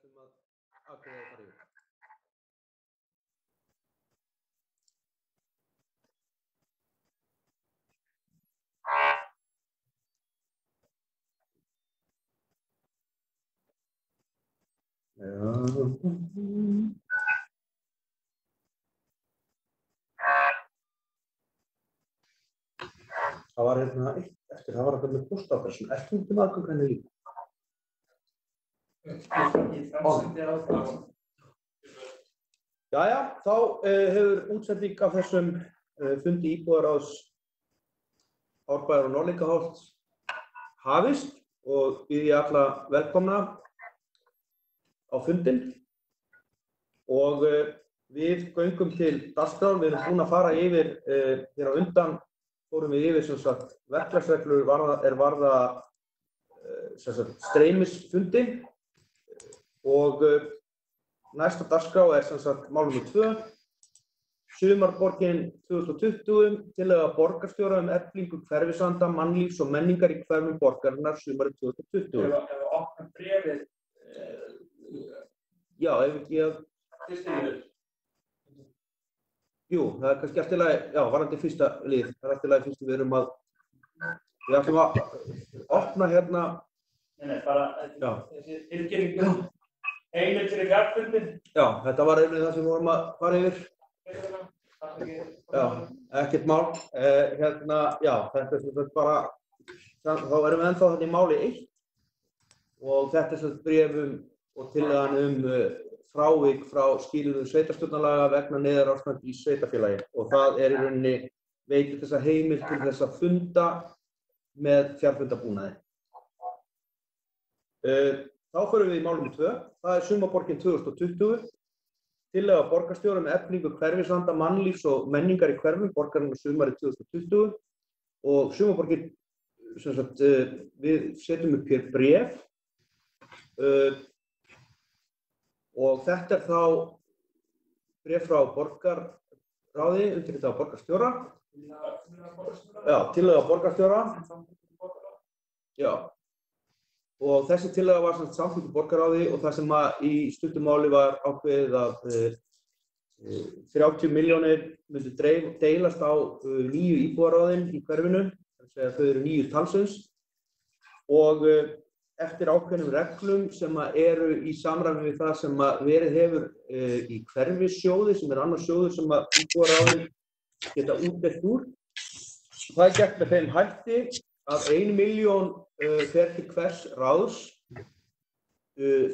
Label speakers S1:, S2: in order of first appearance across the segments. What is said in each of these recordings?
S1: ætlum að afgreiða þar yfir. Það var hérna eitt eftir, það var eitthvað með póstadressun. Ertu út aðgöngu líka? Jæja, þá hefur útsending af þessum fundi íbúðaráðs Árbæjar og Norðlingaholts hafist og býð ég alla velkomna á fundinn og við göngum til dagskrár. Við erum búin að fara yfir hér á undan, fórum við yfir sem sagt verklagsreglur varða sem sagt streymisfundi og næsta dagskrá sem sagt mál númer 2, Sumarborgin 2020, tillaga borgarstjóra eflingu hverfisanda, mannlífs og menningar í hverfum borgarinnar sumarið 2020.
S2: Ef við opnum bréfið
S1: Já, ef ekki að... Jú, það kannski allt í lagi, já, varðandi fyrsta lið. Það allt í lagi fyrst við erum að... Við ætlum að opna hérna...
S2: Nei, bara þessi tilkynningu. Heimild fyrir fjarfundin.
S1: Já, þetta var einnig það sem við vorum að fara yfir. Já, ekkert mál. Hérna, já, þetta sem bara... Þá erum við ennþá þetta í máli 1. Og þetta sem bréfum og tillagan frávik frá skilyrðum sveitarstjórnarlaga vegna neyðarástand í sveitarfélagi og það í rauninni veitir þessa heimild til þess að funda með fjarfundabúnaði. Þá förum við í mál númer 2. Það Sumarborgin 2020, tillaga borgarstjóra eflingu hverfisanda, mannlífs og menningar í hverfum borgarinnar sumarið 2020 og Sumarborgin, sem sagt, við setjum upp hér bréf og þetta þá bréf frá borgarráði undirritað af borgarstjóra. Já, tillaga borgarstjóra. Já. Og þessi tillaga var samþykkt borgarráði og það sem í stuttu máli var ákveðið að 30 milljónir myndu deilast á 9 íbúðaráðin í hverfinu, þau eru 9 talsins og eftir ákveðnum reglum sem eru í samræmi við það sem verið hefur í hverfissjóði, sem annar sjóður sem íbúðaráðin geta útdeilt úr. Það gert með þeim hætti að 1 milljón fer til hvers ráðs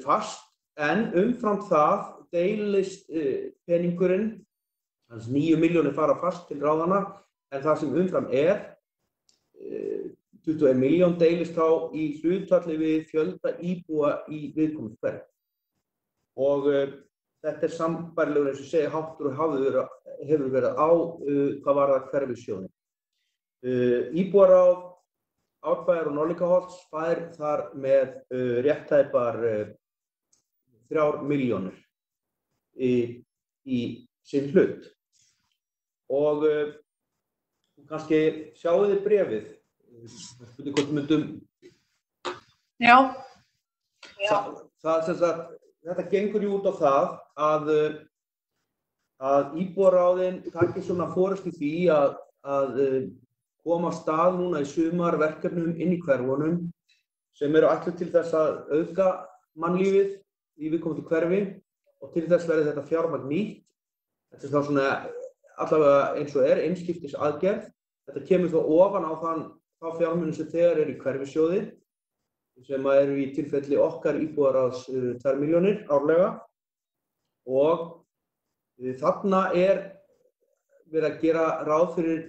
S1: fast, en umfram það deilist peningurinn, þannig 9 milljónir fara fast til ráðana, en það sem umfram 21 milljón deilist þá í hlutfalli við fjölda íbúa í viðkomandi hverfi. Og þetta sambærilegur eins og segja háttur og hefur verið á hvað varðar hverfissjóði. Íbúaráð Árbæjar og Norðlingaholts fær þar með réttæpar 3 milljónir í sinn hlut. Og kannski sjáu þið bréfið. Spurning hvort myndum...
S3: Já.
S1: Þetta gengur út á það að íbúaráðin taki svona forystu því að koma af stað núna í sumar verkefnum inn í hverfunum sem eru ætluð til þess að auka mannlífið í viðkomandi hverfi og til þess verði þetta fjármagn nýtt. Þetta þá svona allavega eins og einskiptis aðgerð. Þetta kemur þó ofan á þá fjármuni sem þegar eru í hverfissjóði sem eru í tilfelli okkar íbúðaráðs 2 milljónir árlega og þarna verið að gera ráð fyrir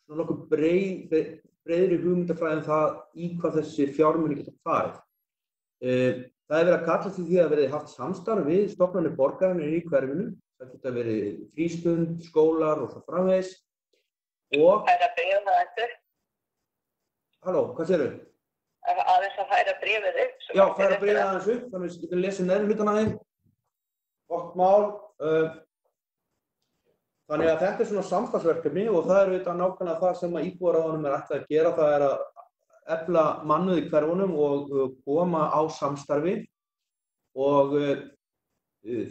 S1: svona nokkuð breiðri hugmyndafræði það í hvað þessi fjármuni geta farið. Það verið að kalla til því að verið haft samstarf við stofnanir borgarinnar í hverfinu. Það geta verið frístund, skólar og svo framvegis. Og...
S4: Færa bréfið þessu?
S1: Halló, hvað segirðu?
S4: Aðeins að færa bréfið upp?
S1: Já, færa bréfið aðeins upp, þannig að við getum lesið neðri hlutan af þeim. Gott mál. Þannig að þetta svona samstarfsverkefni og það auðvitað nákvæmlega það sem íbúðaráðunum ætlað að gera, það að efla mannúð í hverfunum og koma á samstarfi og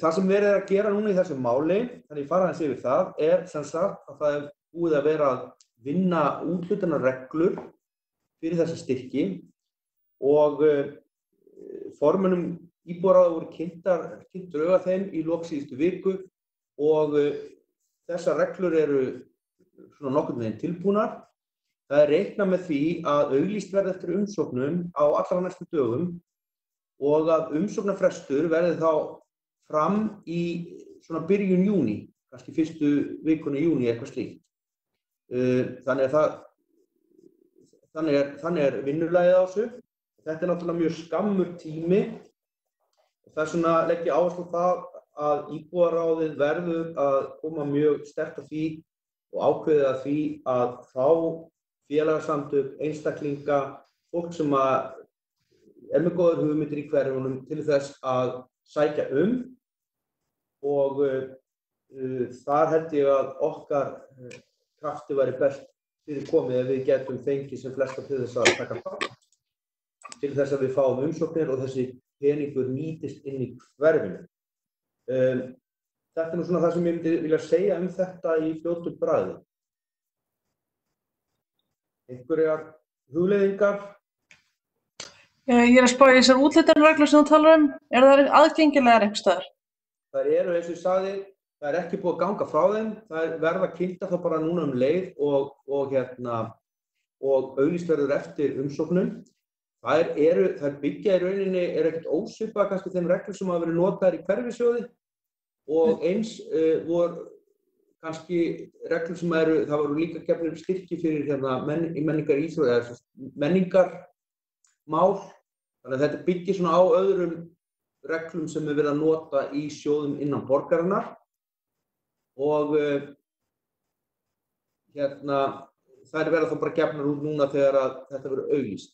S1: það sem verið að gera núna í þessu máli, þannig ég fara aðeins yfir það, sem sagt að það búið að vera að vinna úthlutunarreglur fyrir þessa styrki og formönnum íbúðaráða voru kynnt drög að þeim í lok síðustu viku og þessar reglur eru svona nokkurn veginn tilbúnar. Það reiknað með því að auglýst verði eftir umsóknum á allra næstu dögum og að umsóknarfrestur verði þá fram í svona byrjun júní, kannski fyrstu vikuna í júní eitthvað slíkt. Þannig er vinnulagið á þessu. Þetta er náttúrulega mjög skammur tími og þess vegna legg ég áherslu á það að íbúðaráðið verður að koma mjög sterkt að því og ákveðið að því að fá félagasamtök, einstaklinga, fólk sem er með góðar hugmyndir í hverfunum til þess að sækja og þar held ég að okkar krafti væri best fyrir komið ef við getum fengið sem flesta til þess að taka þátt, til þess að við fáum umsóknir og þessi peningur nýtist inn í hverfinu. Þetta er nú svona það sem ég myndi vilja segja þetta í fljótu bragði. Einhverjar hugleiðingar?
S3: Ég er að spá í þessar úthlutunarreglur sem þú talar það aðgengilegar einhvers staðar?
S1: Það eru, eins og ég sagði, það er ekki búið að ganga frá þeim, það verða kynntar þá bara núna leið og auglýst verður eftir umsóknum. Þær byggja í rauninni ekkert ósvipað kannski þeim reglur sem hafa verið notaðar í hverfisjóði og eins voru kannski reglur sem það voru líka gefnir styrki fyrir menningarmál. Þannig að þetta byggir svona á öðrum reglum sem verið að nota í sjóðum innan borgarinnar og þær verða þá bara gefnar út núna þegar að þetta verður auglýst.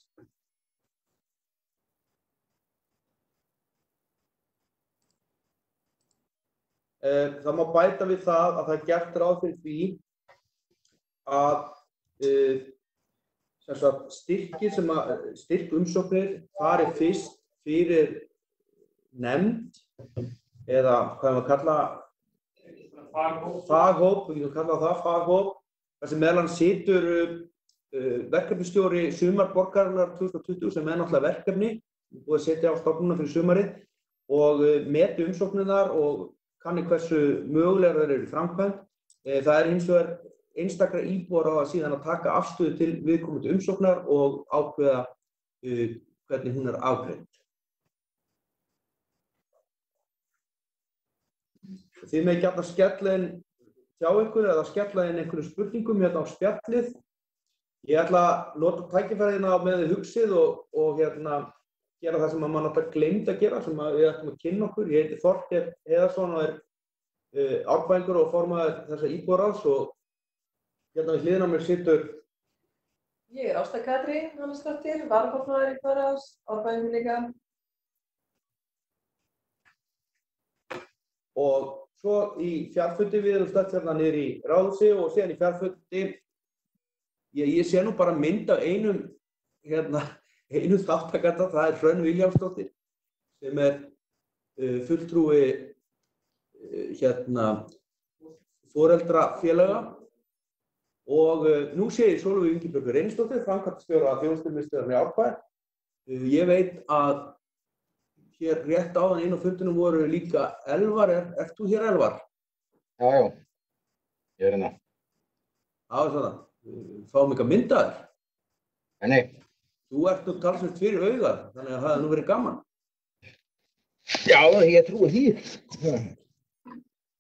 S1: Það má bæta við það að það er gert ráð fyrir því að styrkumsóknir fari fyrst fyrir nefnd eða hvað maður kalla faghóp, við getum kallað það faghóp, þar sem meðal annars situr verkefnisstjóri sumarborgarinnar 2020 sem náttúrulega verkefni, búið að setja á stofnunum fyrir sumarið og meti umsóknirnar og kanni hversu mögulegar þær eru í framkvæmd. Það hins vegar einstakra íbúðaráða síðan að taka afstöðu til viðkomandi umsóknar og ákveða hvernig hún er afgreidd. Þið megið gjarnan skella inn hjá ykkur eða skella inn einhverjum spurningum á spjallið. Ég ætla að nota tækifærina með þið hugsið og gera það sem maður náttúrulega gleymd að gera, sem við ætlum að kynna okkur. Ég heiti Þorgeir Heiðarsson og árfræðingur og formaður þessa íbúðaráðs og hérna við hliðina á mér situr.
S5: Ég er Ásta Katrín Hannesdóttir, varaformaður íbúðaráðs, árfræðingur líka.
S1: Og svo í fjarfundi, við erum stödd hérna niður í ráðhúsi og síðan í fjarfundi, ég sé nú bara mynd af einu þáttakanda, það er Hrönn Vilhjálmsdóttir sem er fulltrúi foreldrafélaga og nú sé ég Sólveig Ingibjörgu Reynisdóttir, framkvæmdastjóra þjónustumiðstöðvarinnar í Árbæ. Ég veit að hér rétt áðan inn á fundinum voru líka Elvar, ert þú hér Elvar?
S6: Já, ég er hérna.
S1: Já, svona, fáum eitthvað myndaðir?
S6: Nei.
S1: Þú ert nú talsvert fyrir augað, þannig að það hefði nú verið gaman.
S6: Já, ég trúi því.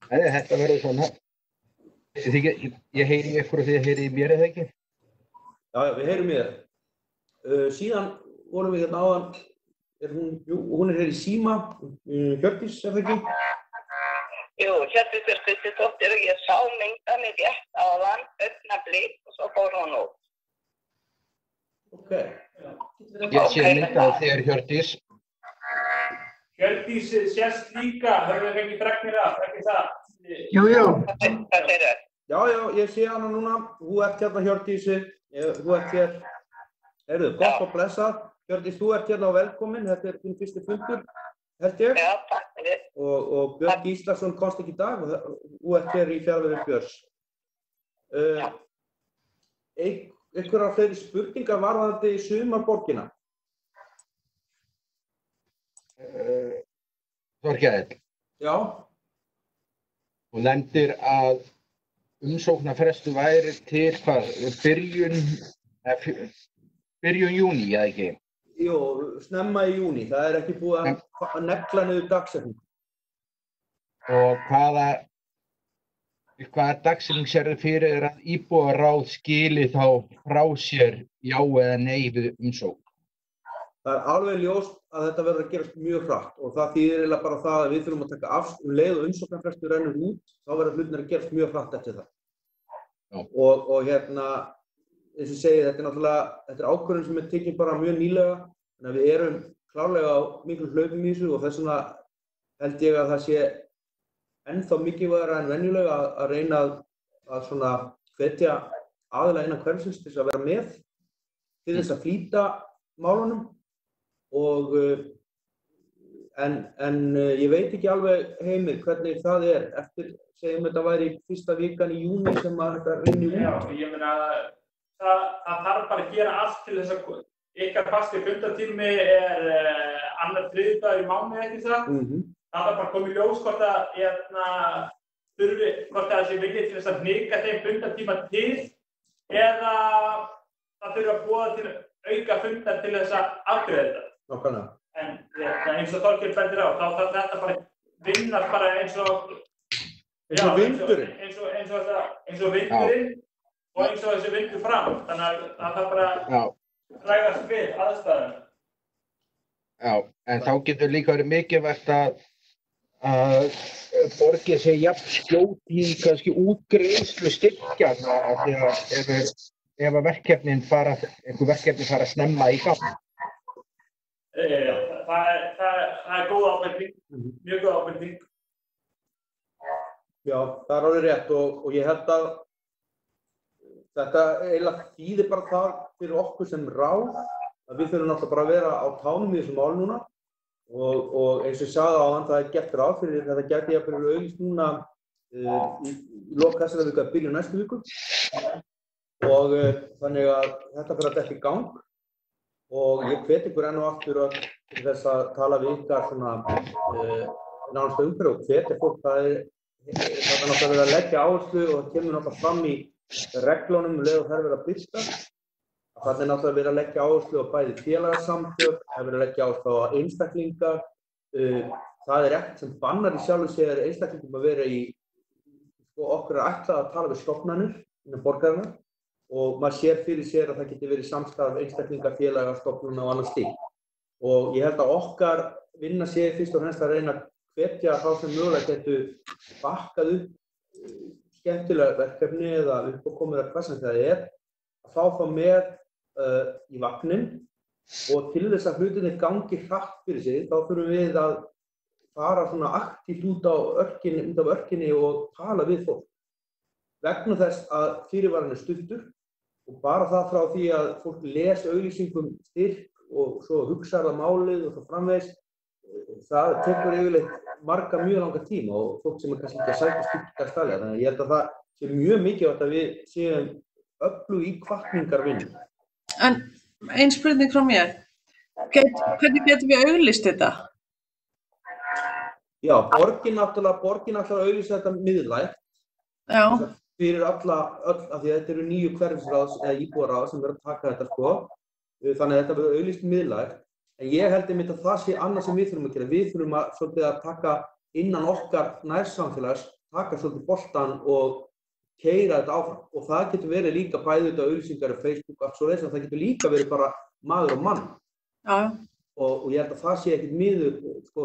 S6: Þetta verður svona. Ég heyri ykkur og þið heyri mér eða ekki?
S1: Já, við heyrum í þér. Síðan vorum við hérna áðan, hún er hér í síma, Hjördís, það ekki?
S4: Jú, Hjördís Kristjánsdóttir og ég sá myndanir rétt áðan, augnablik og svo fór hún út.
S1: Ok.
S6: Ég sé mynda á þér, Hjördís.
S2: Hjördís sést líka, höfum við fengið fregnir af, ekki það?
S6: Jú.
S4: Hvað segir þau?
S1: Já, ég sé hana núna. Þú ert hérna Hjördísi, þú ert hér. Heyrðu, gott og blessað. Hjördís, þú ert hérna og velkomin, þetta er þinn fyrsti fundur. held ég.
S4: Já, takk fyrir.
S1: Og Björn Gíslason komst ekki í dag og ekki í fjarveru Björns. Einhverjar fleiri spurningar varðandi sumarborgina?
S6: Þorkell,
S1: Já.
S6: þú nefndir að umsóknarfrestur væri til byrjun júní, eða ekki?
S1: Jú, snemma í júní. Það ekki búið að negla niður dagsetningu.
S6: Og hvaða dagsetning sérðu fyrir að íbúaráð skili þá frá sér já eða nei við umsókn?
S1: Það alveg ljóst að þetta verður að gerast mjög hratt og það þýðir eiginlega bara það að við þurfum að taka afstöðu leið og umsóknarfrestur rennur út, þá verður hlutirnir að gerast mjög hratt eftir það.
S6: Já.
S1: Og hérna, eins og ég segi, þetta er ákvörðun sem tekin bara mjög nýlega, þannig að við erum klárlega á miklu hlaupum í þessu og þess vegna held ég að það sé ennþá mikilvægara en venjulega að reyna að svona hvetja aðila innan hverfisins til þess að vera með, til þess að flýta málunum. En ég veit ekki alveg Heimir hvernig það eftir, segjum þetta væri fyrsta vikan í júní sem að þetta rinni út.
S2: Já, ég meina það þarf bara að gera allt til þess að ykkar fasti fundartími annar þriðjudagur í mánuði, ekki það? Það þarf bara að koma í ljós hvort það sé vilji til þess að hnika þeim fundartíma til eða það þurfi að boða til auka fundar til þess að afgreiða þetta.
S1: Nákvæmlega.
S2: En eins og Þorkell bendir á, þá þarf þetta bara vinnast bara eins og
S1: vindurinn.
S2: Eins og vindurinn og eins og þessi vindur fram. Þannig að það þarf bara að ræðast við aðstæðum.
S6: Já, en þá getur líka verið mikilvægt að borgið sé jafn skjót í kannski útgreiðslu styrkjanna af því að ef verkefnin fara að snemma í gang.
S2: Það góð ábending, mjög góð ábending.
S1: Já, það alveg rétt og ég held að þetta eiginlega þýðir bara það fyrir okkur sem ráð að við þurfum náttúrulega bara að vera á tánum í þessu mál núna og eins og ég sagði áðan það gert ráð fyrir þetta gæti ég að fyrir auðvist núna í lok þessara viku að byrja næstu viku og þannig að þetta fyrir að detta í gang og ég hvet ykkur enn og aftur til þess að tala við ykkar svona nánast umhverfi og hvetja fólk það náttúrulega verið að leggja áherslu og það kemur náttúrulega fram í reglunum leið og þær verið að birta. Það náttúrulega verið að leggja áherslu á bæði félagasamtök, það verið að leggja áherslu á einstaklinga. Það ekkert sem bannar í sjálfu sér einstaklingum að vera í okkur ætlað að tala við stofnanir innan borgarinnar og maður sér fyrir sér að það geti verið samstarf einstaklinga, félaga, stofnana og annað slíkt. Og ég held að okkar vinna sé fyrst og fremst að reyna að hvetja þá sem mögulega getur bakkað upp skemmtilega verkefni eða uppákomur eða hvað sem það að fá það með í vagnin og til þess að hlutinni gangi hratt fyrir sig þá þurfum við að fara svona aktíft út af örkinni og tala við fólk. Vegna þess að fyrirvarinn stuttur og bara það frá því að fólk les auglýsingum styrk og svo hugsar það málið og svo framvegis það tekur yfirleitt marga mjög langa tíma og fólk sem kannski ekki að sækja styrkja staðlega. Þannig að ég held að það sé mjög mikilvægt að við séum öflug í hvatningarvinnu.
S3: En ein spurning frá mér. Hvernig getum við auglýst þetta?
S1: Já, borgin náttúrulega auglýsa þetta miðlægt.
S3: Já.
S1: Fyrir öll af því að þetta eru 9 hverfisráð eða íbúaráð sem verður að taka þetta sko. Þannig að þetta verður auglýst miðlægt. En ég held einmitt að það sé annað sem við þurfum að gera. Við þurfum svolítið að taka innan okkar nærsamfélags, taka svolítið boltan og keyra þetta áfram. Og það getur verið líka bæði þetta auglýsingar á Facebook og allt svoleiðis, en það getur líka verið bara maður og mann.
S3: Já.
S1: Og ég held að það sé ekkert miður, sko,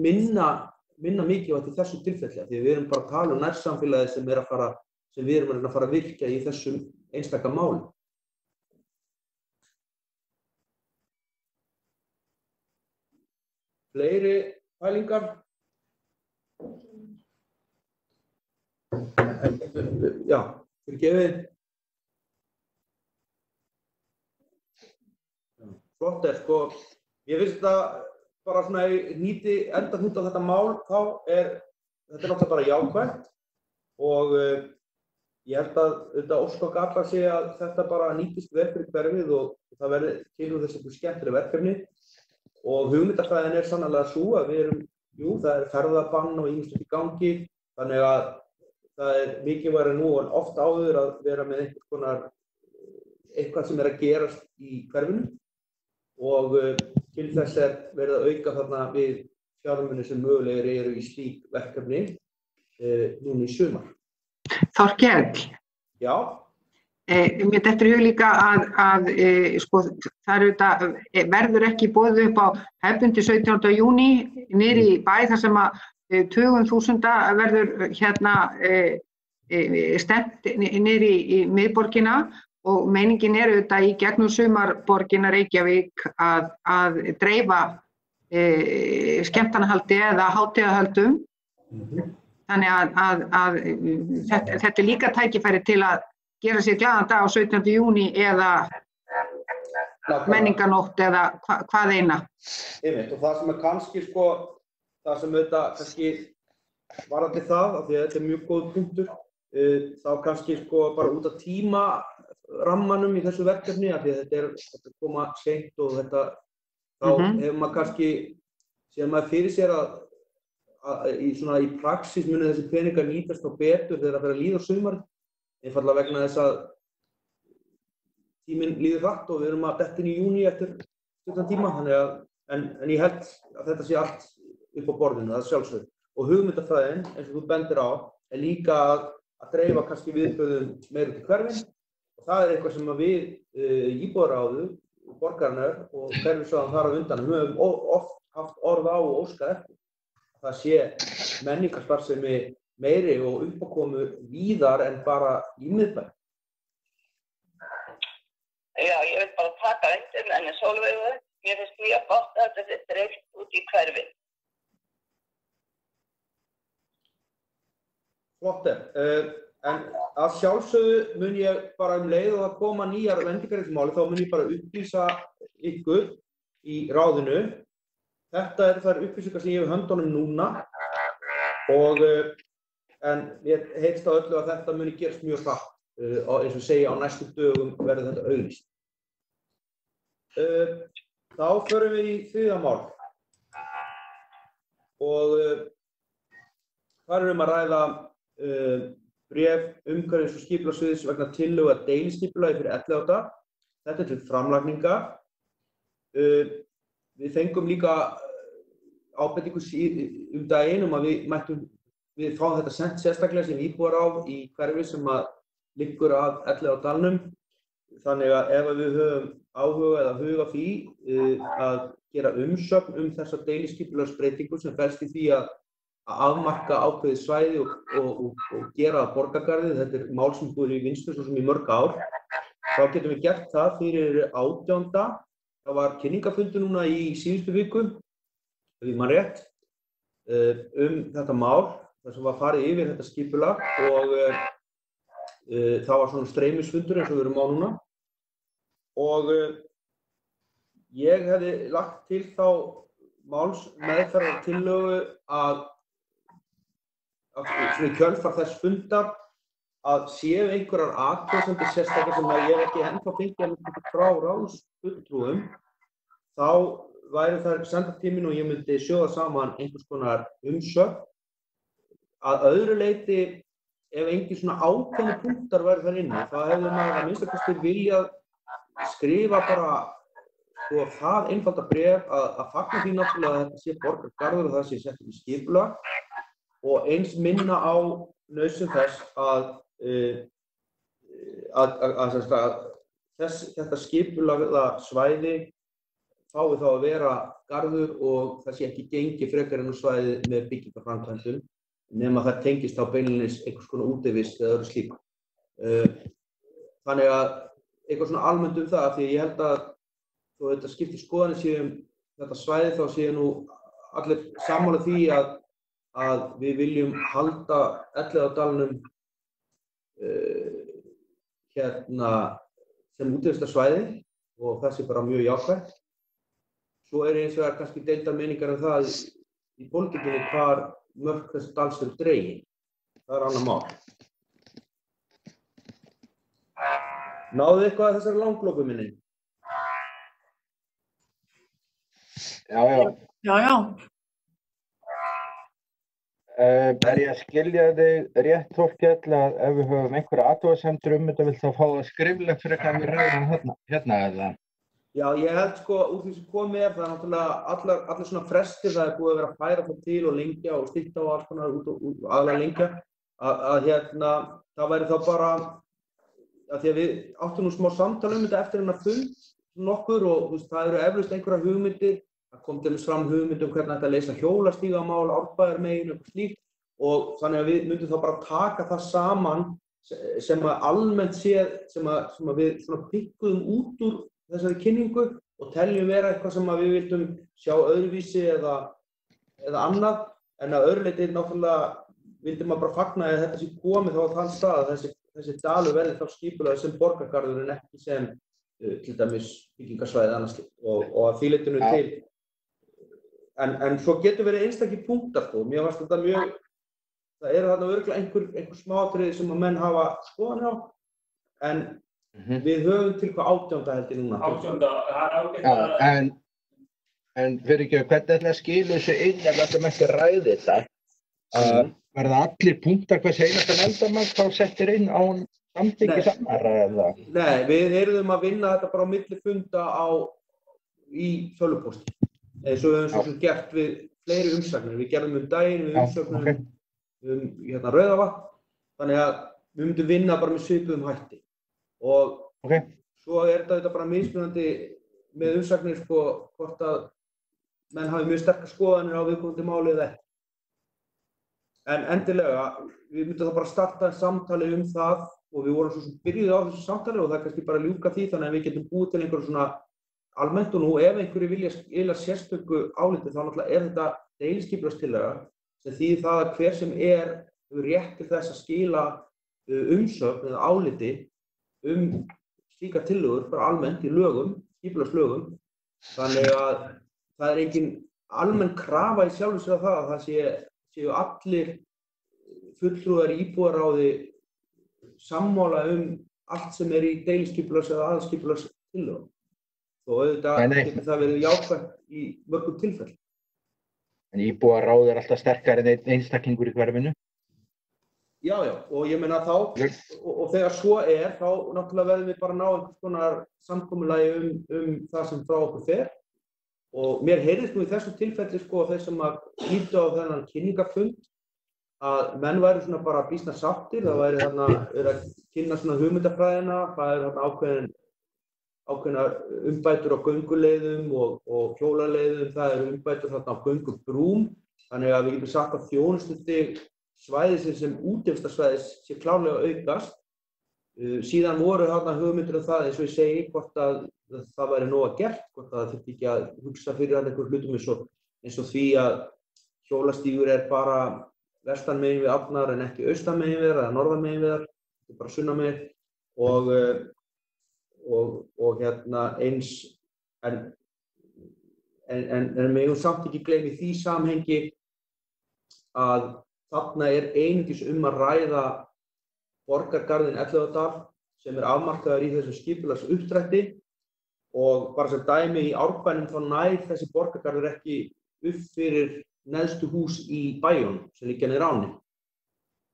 S1: minna mikilvægt í þessu tilfelli. Því við erum bara að tala um nærsamfélagið sem við erum að fara að virkja í þessum einstaka málum. Fleiri pælingar? Já, fyrirgefið. Flott sko, ég finnst þetta bara svona nýti endahnút á þetta mál, þá þetta náttúrulega bara jákvætt og ég held að þetta ósk og galla sé að þetta bara nýtist vel fyrir hverfið og það verði til úr þessu skemmtileg verkefni og hugmyndafræðin sannarlega sú að við það ferðabann og ýmislegt í gangi, þannig að það mikilvægara nú en oft áður að vera með eitthvað sem að gerast í hverfinu og til þess verið að auka þarna við fjármuni sem mögulegir eru í slík verkefni núna í sumar.
S7: Þorkell.
S1: Já.
S7: Mér dettur í hug líka að sko, það verður ekki boðið upp á hefðbundi 17. júní niðri í bæ þar sem að tugum þúsunda verður stefnt niðri í miðborgina og meiningin auðvitað í gegnum sumarborgina Reykjavík að dreifa skemmtanahaldi eða hátíðahöldum. Þannig að þetta líka tækifæri til að gera sér glaðan dag á 17. júní eða menningarnótt eða hvað eina.
S1: Einmitt, og það sem kannski sko, það sem auðvitað kannski varðandi það, af því að þetta mjög góð punktur, þá kannski sko bara út af tímarammanum í þessu verkefni, af því að þetta koma seint og þetta, þá hefur maður kannski, sér maður fyrir sér að í praxis muni þessi peningar nýtast á betur þegar það fer að líða á sumarið. Einfaldlega vegna þess að tíminn líður hratt og við erum að detta inn í júní eftir stuttan tíma, þannig að, en ég held að þetta sé allt upp á borðinu, það sjálfsögðu. Og hugmyndafræðin, eins og þú bendir á, líka að dreifa kannski viðbrögðum meira til hverfin og það eitthvað sem við íbúðaráðu, borgarinnar og hverfisráðan þar á undan höfum oft haft orð á og óskað eftir. Það sé menningarstarfsemi meiri og uppákomu víðar en bara í miðbæ.
S4: Já, ég vil bara taka undir henni Sólveigu. Mér finnst mjög gott að þetta dreift út í hverfið.
S1: Flott en að sjálfsögðu mun ég bara leið og að koma nýjar vendingar í þessu máli, þá mun ég bara upplýsa ykkur í ráðinu. Þetta þær upplýsingar sem ég hef höndunum núna og en ég heyrst á öllu að þetta muni gerast mjög hratt, eins og segja á næstu dögum verður þetta auglýst. Þá förum við í þriðja mál og þar erum að ræða bréf umhverfis- og skipulagssviðs vegna tillögu að deiliskipulagi fyrir Elliðaárdal. Þetta til framlagningar. Við fengum líka ábendingu daginn að við fáum þetta sent sérstaklega sem íbúðaráð í hverfi sem liggur að Elliðaárdalnum. Þannig að ef við höfum áhuga eða huga því að gera umsögn þessa deiliskipulagsbreytingu sem felst í því að afmarka ákveðið svæði og gera borgargarði, þetta mál sem búið í vinnslu svo sem í mörg ár, þá getum við gert það fyrir 18. Það var kynningarfundur núna í síðustu viku, ef ég man rétt, þetta mál, þar sem var farið yfir þetta skipulag og það var svona streymisfundur eins og við erum á núna. Og ég hefði lagt til þá málsmeðferðartillögu að svona í kjölfar þess fundar að séu einhverjar athugasemdir sérstaklega sem ég hef ekki ennþá fengið frá ráðsfulltrúum, þá væri það sendartíminn og ég myndi sjóða saman einhvers konar umsögn. Að öðru leyti, ef engin svona ákveðni punktar væri þar inni, þá hefði maður að minnsta kosti viljað skrifa bara það einfalda bréf að fagna því náttúrulega að þetta sé borgargarður og það sé sett í skipulag og eins minna á nauðsyn þess að þetta skipulagða svæði fái þá að vera garður og það sé ekki gengið frekar inn á svæði með byggingarframkvæmdum nema það tengist á beinlínis einhvers konar útivist eða öðru slíku. Þannig að eitthvað svona almennt það, því ég held að þó þetta skiptir skoðanir séum þetta svæði þá séu nú allir sammála því að við viljum halda Elliðaárdalnum sem útivistarsvæði og það sé bara mjög jákvætt. Svo eins og kannski deildar meiningar það í pólitíkinni hvar mörk þess dals eru dregin. Það annað mál. Náðu eitthvað að þessari langloku minni?
S6: Já.
S3: Já.
S6: Er ég að skilja þig rétt, Þorkell, að ef við höfum einhverja athugasemdir þetta, vilt þá fá það skriflegt frekar við ræðum hérna eða?
S1: Já, ég held sko, úr því sem komið það er náttúrulega allir svona frestir, það búið að vera að færa það til og lengja og stytta og allt konar út aðlega lengja, það væri þá bara, að því að við áttum nú smá samtal þetta eftir hennar fund nokkur og það eru eflaust einhverja hugmyndir. Það kom til þess fram hugmynd hvernig þetta leysa hjólastígamál, Árbæjarmegin, eitthvað slíkt og þannig að við myndum þá bara taka það saman sem að almennt séð, sem að við svona pikkuðum út úr þessari kynningu og teljum vera eitthvað sem að við vildum sjá öðruvísi eða annað en að öðru leyti náttúrulega vildum maður bara fagna að þetta sé komið þá á þann stað að þessi dalur verði þá skipulagður sem borgargarður en ekki sem til dæmis byggingarsvæði annars og að því leytinu til. En svo getur verið einstakir punktar þó. Mér fannst þetta mjög, það eru þarna örugglega einhver smáatriði sem að menn hafa skoðanir á, en við höfum til hvað 18. held ég núna.
S2: 18. Það er ágætt að...
S6: En fyrir ekki, hvernig ætla að skila þessu inn ef þetta með ekki ræði þetta? Verða allir punktar hvers einasta nefndarmann þá settir inn á samþykki samara eða?
S1: Nei, við erum að vinna þetta bara á milli funda í tölvupósti. Eins og við höfum svo gert við fleiri umsagnir. Við gerðum daginn við umsögnum Rauðavatn, þannig að við myndum vinna bara með svipuðum hætti. Og svo þetta bara mismunandi með umsagnir hvort að menn hafi mjög sterkar skoðanir á viðkomandi máli eða ekki. En endilega, við myndum þá bara starta samtali það og við vorum svo sem byrjuði á þessu samtali og það er kannski bara ljúka því þannig að við getum búið til einhverju svona almennt og nú ef einhverju vilja skila sérstöku áliti þá náttúrulega þetta deiliskipulagstillaga sem þýðir það að hver sem hefur rétt til þess að skila umsögn eða áliti slíkar tillögur bara almennt í lögum, skipulagslögum. Þannig að það er engin almenn krafa í sjálfu sér að það séu allir fulltrúar í íbúðaráði sammála allt sem í deiliskipulags eða aðalskipulagstillögum. Og auðvitað getur það verið jákvætt í mörgum tilfellum.
S6: En íbúðaráð alltaf sterkari en einstaklingur í hverfinu?
S1: Já, og ég meina þá, og þegar svo þá náttúrulega verðum við bara að ná einhvers konar samkomulagi það sem frá okkur fer. Og mér heyrðist nú í þessu tilfelli þeir sem að hlýddu á þennan kynningarfund að menn væru svona bara býsna sáttir, það væri þarna að kynna svona hugmyndafræðina, það er þarna ákveðnar umbætur á gönguleiðum og hjólaleiðum, það eru umbætur þarna á göngubrúm, þannig að við getum sagt að þjónustustig svæðisins sem útivistarsvæðis sé klárlega aukast. Síðan voru þarna hugmyndir það, eins og ég segi, hvort að það væri nóg að gert, hvort að það þurfti ekki að hugsa fyrir einhverjum hlutum eins og því að hjólastígur bara vestan megin við Afnar en ekki austan megin við eða norðan megin við þetta bara sunnan megin og eins en megum samt ekki gleyma í því samhengi að þarna einungis að ræða borgargarðinn Elliðaárdal sem afmarkaður í þessu skipulagsuppdrætti og bara sem dæmi í Árbænum þá nær þessi borgargarður ekki upp fyrir neðstu hús í bæjunum sem liggja niður ánni.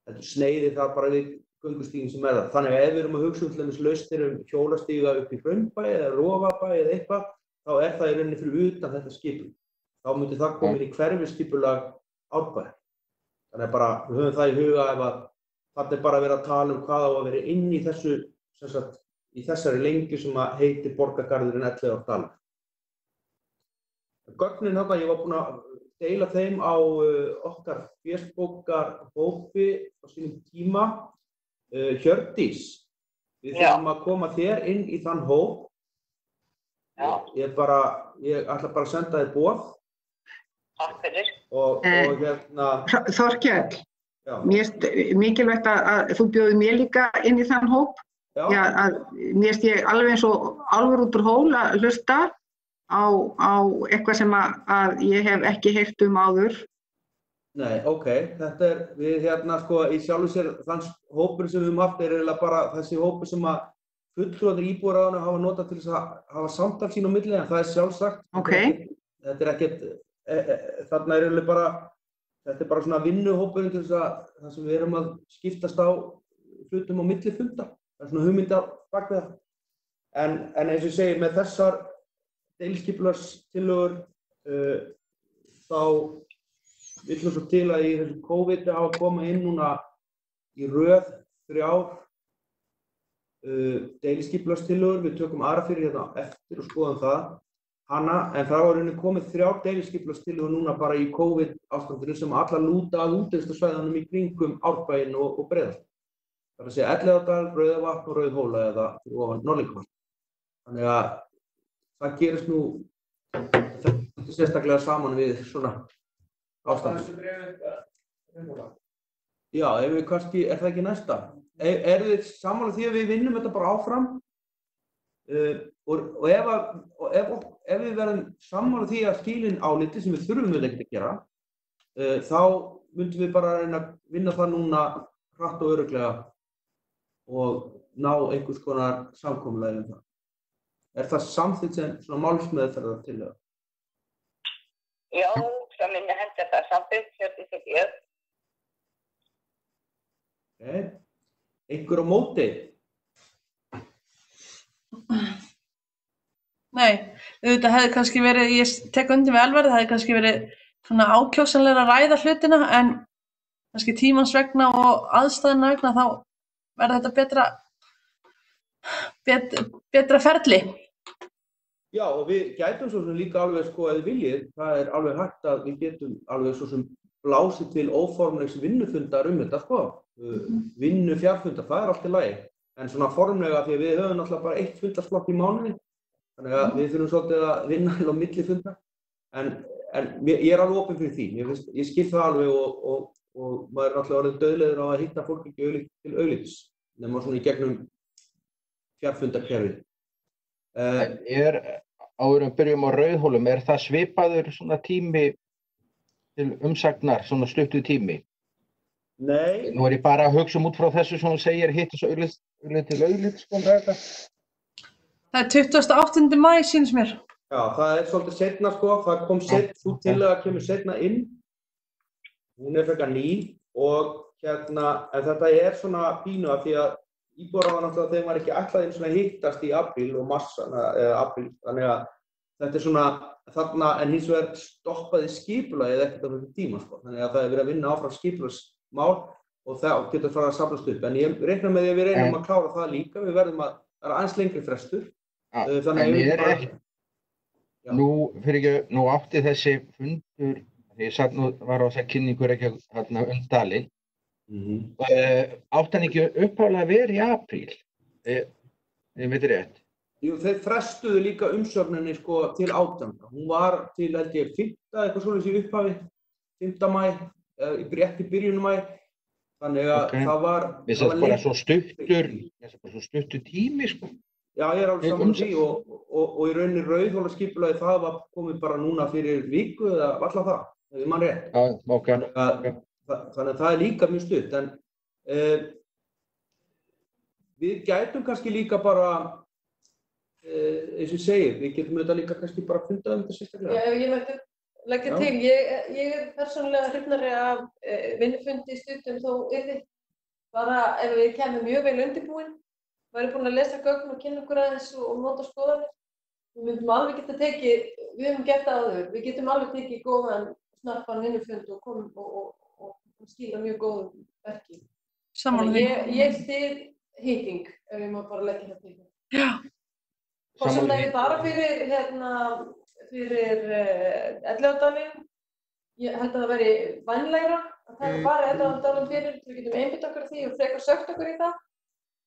S1: Þetta sneiðir það bara við göngustíginn sem það. Þannig að ef við erum að hugsa til dæmis lausnir hjólastíga upp í Hraunbæ eða Rofabæ eða eitthvað, þá það í rauninni fyrir utan þetta skipul. Þá myndi það koma inn í hverfisskipulag Árbæjar. Þannig að bara við höfum það í huga ef að þarna bara verið að tala hvað á að vera inn í þessu, sem sagt, í þessari lengju sem heitir borgargarðurinn Elliðaárdal. Gögnin þarna, ég var búinn að deila þeim á okkar fésbókarhópi á sínum tíma. Hjördís, við þurfum að koma þér inn í þann hóp. Ég ætla bara að senda þér boð.
S4: Takk fyrir.
S1: Og
S7: Þorkell, mér finnst mikilvægt að þú bjóðir mér líka inn í þann hóp. Mér finnst ég alveg eins og álfur út úr hól að hlusta á eitthvað sem að ég hef ekki heyrt áður.
S1: Nei, ok, þetta við sko í sjálfu sér þann hópur sem við höfum haft eiginlega bara þessi hópur sem að fulltrúarnir íbúðaráðanna hafa notað til þess að hafa samtal sín á milli, en það sjálfsagt.
S7: Ok.
S1: Þetta ekkert, þarna eiginlega bara, þetta bara svona vinnuhópurinn til þess að það sem við erum að skiptast á hlutum á milli funda. Það svona hugmyndar bak við það. En eins og ég segi, með þessar deiliskipulagstillögur þá vill svo til að í þessu COVID hafa komið inn núna í röð 3 deiliskipulagstillögur. Við tökum aðra fyrir hérna eftir og skoðum hana, en það var komið 3 deiliskipulagstillögur núna bara í COVID ástandinu sem allar lúta að útivistarsvæðunum í kringum Árbæinn og Breiðholt. Það er að segja Elliðaárdal, Rauðavatn og Rauðhóla eða ofan Norðlingavatn. Þannig að það gerist nú sérstaklega saman við svona ástand. Já, ef við kannski, það ekki næsta? Þið sammála því að við vinnum þetta bara áfram? Og ef við verðum sammála því að skilin áliti sem við þurfum ekkert að gera, þá myndum við bara reyna að vinna það núna hratt og örugglega og ná einhvers konar samkomulagi um það. Það samþykkt sem svona málsmeðferðar tillögu?
S4: Já, það minni henda það samþykkt, þetta ég.
S1: Ok. Einhver á móti?
S3: Nei, þetta hefði kannski verið, ég tek undir með Elvari, það hefði kannski verið svona ákjósanlega að ræða hlutina, en kannski tímans vegna og aðstæðna vegna þá verður þetta betra ferli.
S1: Já, og við gætum svo sem líka alveg sko eða viljið, það er alveg hægt að við getum alveg svo sem blásið til óformlegs vinnufundar þetta sko. Vinnufjarfundar, það er allt í lagi. En svona formlega, því að við höfum náttúrulega bara 1 fundarslokk í mánuði, þannig að við þurfum svolítið að vinna á milli fundar. En ég er alveg opinn fyrir því, ég skil það alveg og maður er náttúrulega orðið dauðlegur á að hitta fólk ekki til auglits, nema svona í gegnum fjarfundarkerfið.
S6: Áður byrjum á Rauðhólum, það svipaður svona tími til umsagnar, svona stuttur tími?
S1: Nei.
S6: Nú ég bara að hugsa út frá þessu sem hún segir hittis auglits til auglits, sko þetta?
S3: Það er 28. maí, sýnist mér.
S1: Já, það er svolítið seinna sko, það kom þú til að kemur seinna inn. Hún frekar ný og en þetta er svona pínu af því að íbúðaráðan náttúrulega þeim var ekki ætlað einu svona hittast í apríl og mars, eða apríl, þannig að þetta er svona þarna, en hins vegar stoppaði skipulagið ekkert á þessum tíma sko, þannig að það er verið að vinna áfram skipulagsmál og það getur farið að safnast upp, en ég reikna með því að við reynum að klára það líka, við verðum að, það er aðeins lengri frestur, þannig að ég bara...
S6: Nú átti þessi fundur, þegar ég var á þess kynningur ekki hérna Dalinn, átti hann ekki upphaflega verið í apríl, ég veit rétt.
S1: Jú, þeir frestuðu líka umsögninni sko til 18. Hún var til, held ég, 5. eitthvað svoleiðis í upphafi, 5. maí, rétt í byrjun maí, þannig að það var...
S6: Mér finnst bara svo stuttur tími, sko.
S1: Já, ég er alveg saman því og í rauninni Rauðhólaskipulagið það var komið bara núna fyrir viku eða alltaf það, ef ég man rétt.
S6: Já, ok.
S1: Þannig að það er líka mjög stutt, en við gætum kannski líka bara, eins og ég segir, við getum auðvitað líka kannski bara fundað þetta sérstaklega.
S5: Já, ég mætti leggja til, ég er persónulega hrifnari af vinnufundi stundum þó yrði, bara ef við kemum mjög vel undirbúin, væri búin að lesa gögn og kynna okkur aðeins og nota skoðanir. Við myndum alveg geta tekið, við höfum gert það áður, við getum alveg tekið góðan, snarpan vinnufund og skila mjög góðum verki. Þannig ég styð hitting, ef ég má bara leggja það til.
S3: Já.
S5: Og sem það er bara fyrir Elliðaárdalinn, ég held að það veri vænlegra að taka bara Elliðaárdalinn fyrir, við getum einbytt okkur því og frekar sökt okkur í það.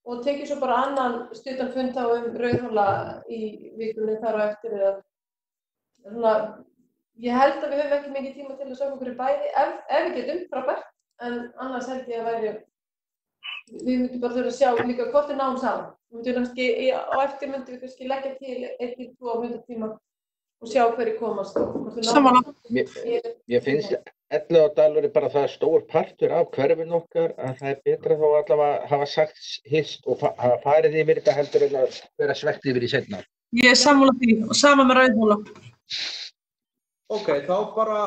S5: Og tekið svo bara annan stuttan fund á Rauðhóla í vikunni þar á eftir eða ég held að við höfum ekki mikið tíma til að sögja okkur í bæði ef við getum, frábært, en annars held ég að við myndum bara þurfa að sjá líka hvort náum saman. Á eftir myndum við kannski leggja til 1-2 myndatíma og sjá hverju komast.
S3: Sammála.
S6: Mér finnst Elliðaárdalur er bara það stór partur af hverfinu okkar að það er betra þá allavega að hafa sagt hist og hafa farið yfir þetta heldur en að vera svegt yfir í seinna.
S3: Ég er sammála því og sama með Rauðhóla.
S1: Ok, þá bara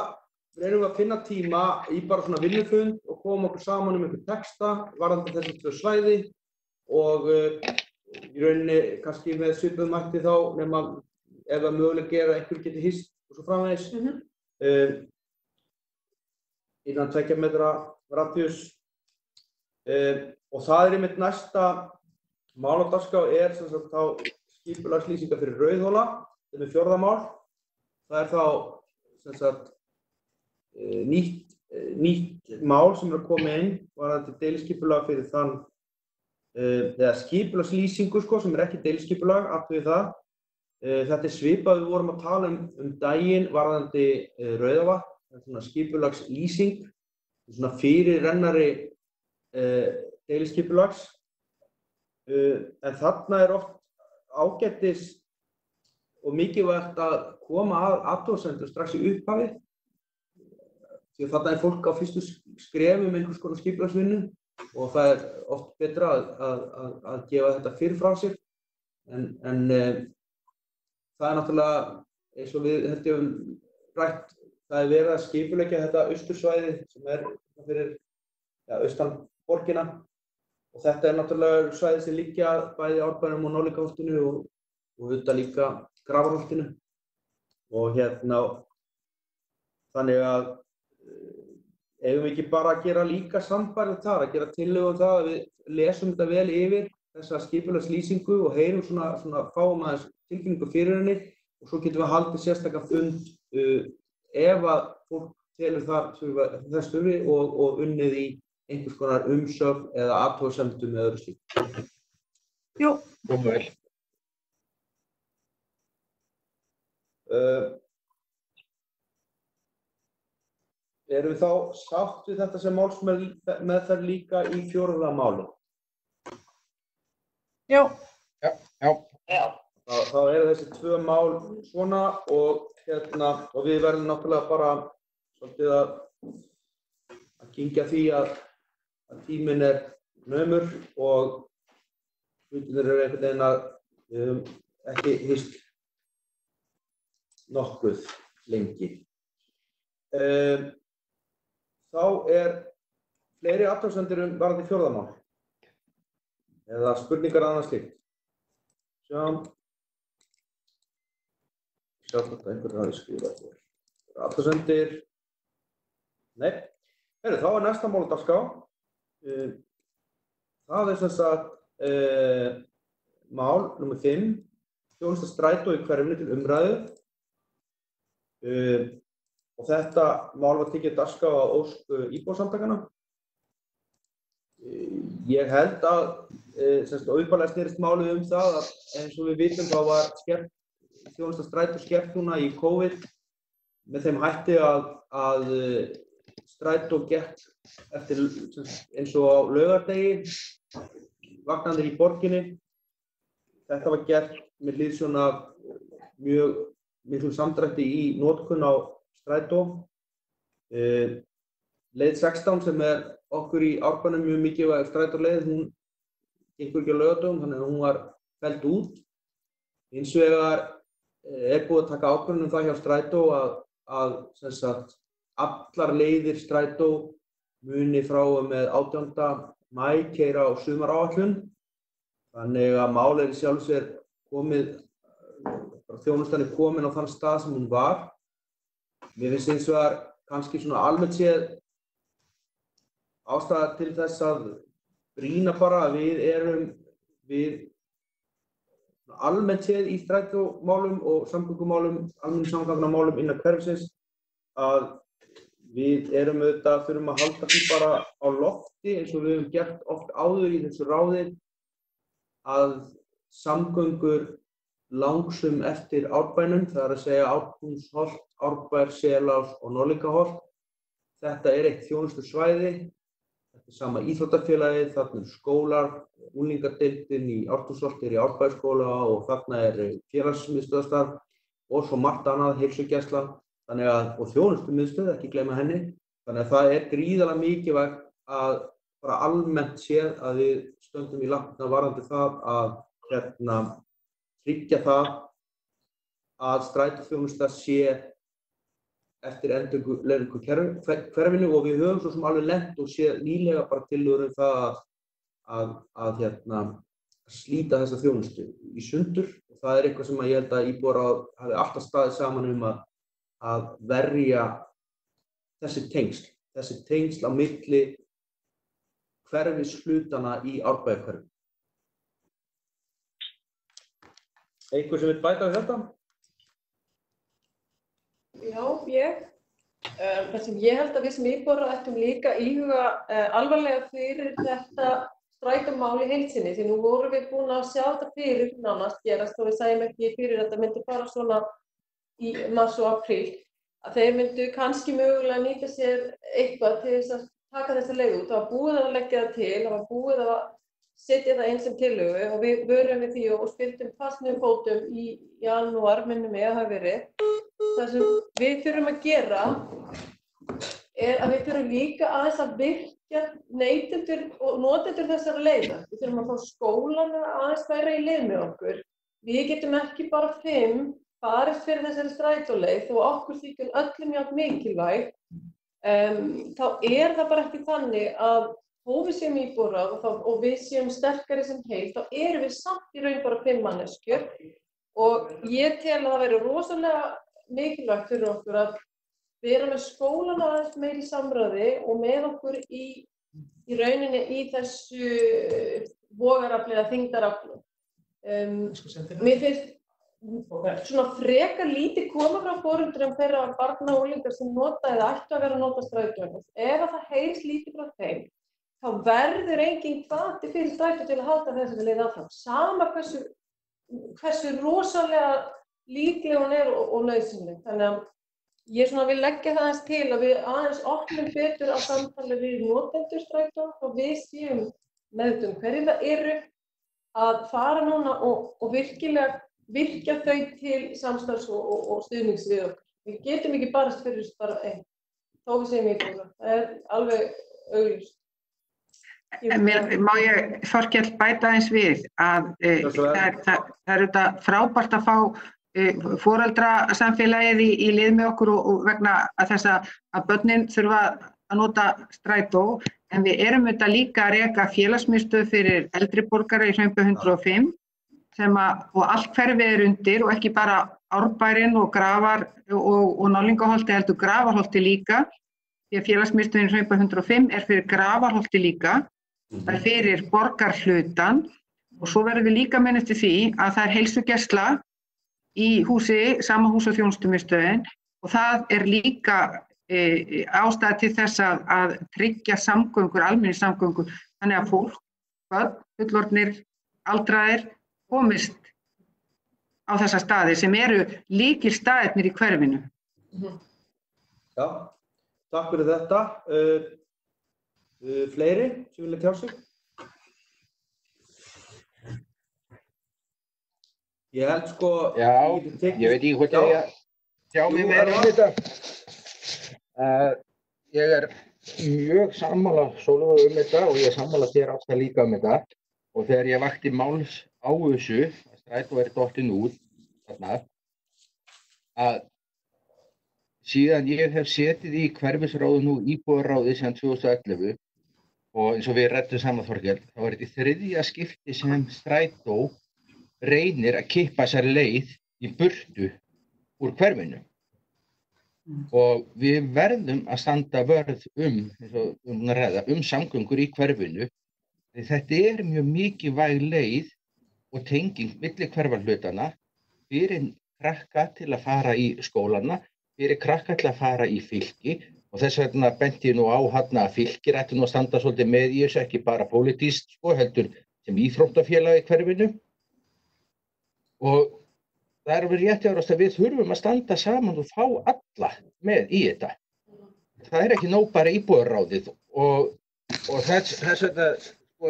S1: reynum við að finna tíma í bara svona vinnufund og koma okkur saman einhver texta varðandi þessi 2 svæði og í rauninni kannski með svipuðum hætti þá nema ef það mögulega er að einhver geti hist og svo framvegis. Innan 2 metra radíus og það er einmitt næsta mál á dagskrá er sem sagt þá skipulagslýsingar fyrir Rauðhóla, þetta er 4. mál. Það er þá sem sagt nýtt mál sem er að koma inn varðandi deiliskipulag fyrir þann eða skipulagslýsingu sko sem er ekki deiliskipulag, athugið það. Þetta er svipað við vorum að tala daginn varðandi Rauðavatn. Það er svona skipulagslýsing, svona fyrirrennari deiliskipulags. En þarna er oft ágætis og mikilvægt að koma að athugasemdum strax í upphafi. Því að þarna er fólk á fyrstu skrefum einhvers konar skipulagsvinnu og það er oft betra að gefa þetta fyrir frá sér. En það er náttúrulega, eins og við höfum rætt, það er verið að skipuleggja þetta austursvæði sem er fyrir austan borgina og þetta er náttúrulega svæði sem liggja bæði Árbænum og Norðlingaholtinu og auðvitað líka Grafarholtinu og þannig að eigum við ekki bara að gera líka sambærilegt þar, að gera tillögu það að við lesum þetta vel yfir þessa skipulagslýsingu og heyrum svona fáum aðeins tilkynningu fyrir henni og svo getum við haldið sérstakan fund ef að fólk telur þess þurfi og unnið í einhvers konar umsögn eða athugasemdum eða öðru slíku.
S3: Jú.
S6: Kom vel.
S1: Erum við þá sátt við þetta sem málsmeðferð líka í 4. máli?
S3: Já.
S1: Þá eru þessi 2 mál svona og við verðum náttúrulega bara svolítið að kyngja því að tíminn er naumur og hlutirnir eru einhvern veginn að við höfum ekki hist nokkuð lengi. Þá er fleiri athugasemdir varðandi 4. mál eða spurningar annað slíkt. Sjá hvort einhver hafi skrifað hér. Athugasemdir. Nei. Þá er næsta mál á dagskrá. Það er sem sagt mál nr. 5. Þjónusta strætó í hverfinu til umræðu. Og þetta mál var tekið dagskrá á ósk íbúasamtakanna. Ég held að upphaflega snerist málið það að eins og við vitum þá var þjónusta strætó skert núna í COVID með þeim hætti að strætó gekk eftir eins og á laugardegi vagnanir í borginni. Þetta var gert með hliðsjón af mjög miklum samdrætti í notkun á strætó. Leið 16 sem er okkur í Árbænum mjög mikilvæg strætóleið, hún gengur ekki á laugardögum þannig að hún var felld út. Hins vegar er búið að taka ákvörðun það hjá strætó að sem sagt allar leiðir strætó muni frá og með 18. maí keyra á sumaráætlun. Þannig að málið er í sjálfu sér komið, þjónustan er komin á þann stað sem hún var. Mér finnst hins vegar kannski svona almennt séð ástæða til þess að brýna bara að við almennt séð í strætómálum og samgöngumálum, almennum samgöngunarmálum innan hverfisins að við þurfum að halda því bara á lofti eins og við höfum gert oft áður í þessu ráði að samgöngur langsum eftir Árbænum, það er að segja Ártúnsholt, Árbær, Selás og Norðlingaholt. Þetta er eitt þjónustusvæði, þetta er sama íþróttafélagið, þarna skólar, unglingadeildin í Ártúnsholti í Árbæjarskóla og þarna félagsmiðstöðvarstarf og svo margt annað, heilsugæsla, og þjónustumiðstöð, ekki gleyma henni. Þannig að það gríðarlega mikilvægt að bara almennt séð að við stöndum í lappirnar varðandi það að tryggja það að strætóþjónusta sé eftir endurleiðingu hverfinu og við höfum svo sem alveg lent og séð nýlega bara tillögur það að slíta þessa þjónustu í sundur og það eitthvað sem ég held að íbúar hafi alltaf staðið saman að verja þessi tengsl á milli hverfishlutana í Árbæjarhverfi. Einhver sem vill bæta við þetta?
S5: Já, ég. Það sem ég held að við sem íbúar ættum líka íhuga alvarlega fyrir þetta strætómál í heild sinni, því nú vorum við búin að sjá þetta fyrir nánast gerast og við sæjum ekki fyrir þetta myndi fara svona í mars og apríl, að þeir myndu kannski mögulega nýta sér eitthvað til þess að taka þessa leið út. Það var búið að leggja það til, það var búið að setja það eins sem tillögu og við vörum við því og spiltum fast niður fótum í janúar, minnum ég að hafa verið. Það sem við þurfum að gera að við þurfum líka aðeins að virkja neytendur og notendur þessara leiða. Við þurfum að fá skólana aðeins færa í leið með okkur. Við getum ekki bara 5 farist fyrir þessari strætóleið og okkur þykir öllum jafn mikilvæg. Þá það bara ekki þannig að þó við séum íbúar og við séum sterkari sem heild, þá erum við samt í raun bara 5 manneskjur og ég tel að það væri rosalega mikilvægt fyrir okkur að vera með skólana aðeins meira í samráði og með okkur í rauninni í þessu vogarafli eða þyngdarafli. Mér finnst svona frekar lítið koma frá foreldrum þeirra barna og unglinga sem nota eða ættu að vera að nota strætótjónus. Ef það heyrist lítið frá þeim, þá verður engin hvati fyrir strætó til að halda þessari leið áfram. Sama hversu rosalega líkleg hún og nauðsynleg. Þannig að ég vil leggja það aðeins til að við aðeins opnum betur á samtali við notendur strætó og við séum meðvituð hverjir það eru að fara núna og virkja þau til samstarfs og stuðnings við okkur. Við getum ekki barast fyrir bara einn, þó við segjum íbúar. Það alveg augljóst.
S7: Má ég, Þorkell, bæta eins við að það þetta frábært að fá foreldrasamfélagið í lið með okkur og vegna þess að börnin þurfa að nota strætó, en við erum þetta líka að reka félagsmiðstöð fyrir eldri borgara í Hraunbæ 105 og allt hverfið undir og ekki bara Árbærinn og Grafar og Norðlingaholti heldur Grafarholti líka, því að félagsmiðstöðin í Hraunbæ 105 fyrir Grafarholti líka, það fyrir borgarhlutan og svo verðum við líka minnast því að það heilsugæsla í húsi, sama hús og þjónustumiðstöðin og það líka ástæða til þess að tryggja samgöngur, almenningssamgöngur, þannig að fólk, börn, fullorðnir, aldraðir komist á þessa staði sem eru lykilstaðirnir í hverfinu.
S1: Já, takk fyrir þetta. Fleiri sem vilja tjá sig? Ég held
S6: Já, ég veit ekki hvort ég tjá mig meira þetta. Ég mjög sammála Sólveig þetta og ég sammála þér Ásta líka þetta og þegar ég vakti máls á þessu, að strætó dottinn út þarna, að síðan ég hef setið í hverfisráði nú íbúðarráði síðan 2011 og eins og við ræddum saman Þorkell, þá þetta í 3. skipti sem strætó reynir að kippa þessari leið í burtu úr hverfinu. Og við verðum að standa vörð eins og samgöngur í hverfinu. Þetta mjög mikilvæg leið og tenging milli hverfarhlutana fyrir krakka til að fara í skólana, fyrir krakka til að fara í fylki og þess vegna benti ég nú á að fylkir ættu nú að standa svolítið með í þessu, ekki bara pólitískt heldur sem íþróttafélag í hverfinu. Og það alveg rétt hjá að við þurfum að standa saman og fá alla með í þetta. Það ekki nóg bara íbúðarráðið og þess vegna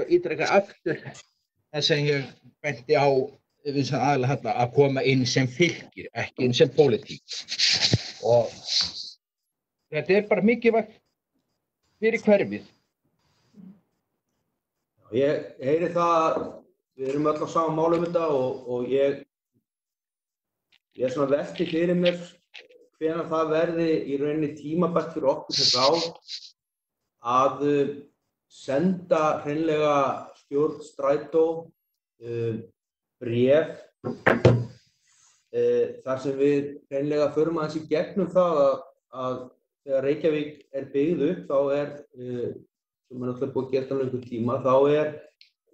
S6: ítreka aftur það sem ég benti á við sem aðalega hérna að koma inn sem fylgir, ekki inn sem pólitík. Og þetta bara mikilvægt fyrir hverfið.
S1: Ég heyri það, við erum öll á sama máli þetta og ég svona velti fyrir mér hvenær það verði í rauninni tímabært fyrir okkur sem ráð að senda hreinlega stjórn Strætó bréf þar sem við hreinlega förum aðeins í gegnum það að þegar Reykjavík byggð upp þá sem náttúrulega búið að gera löngu tíma, þá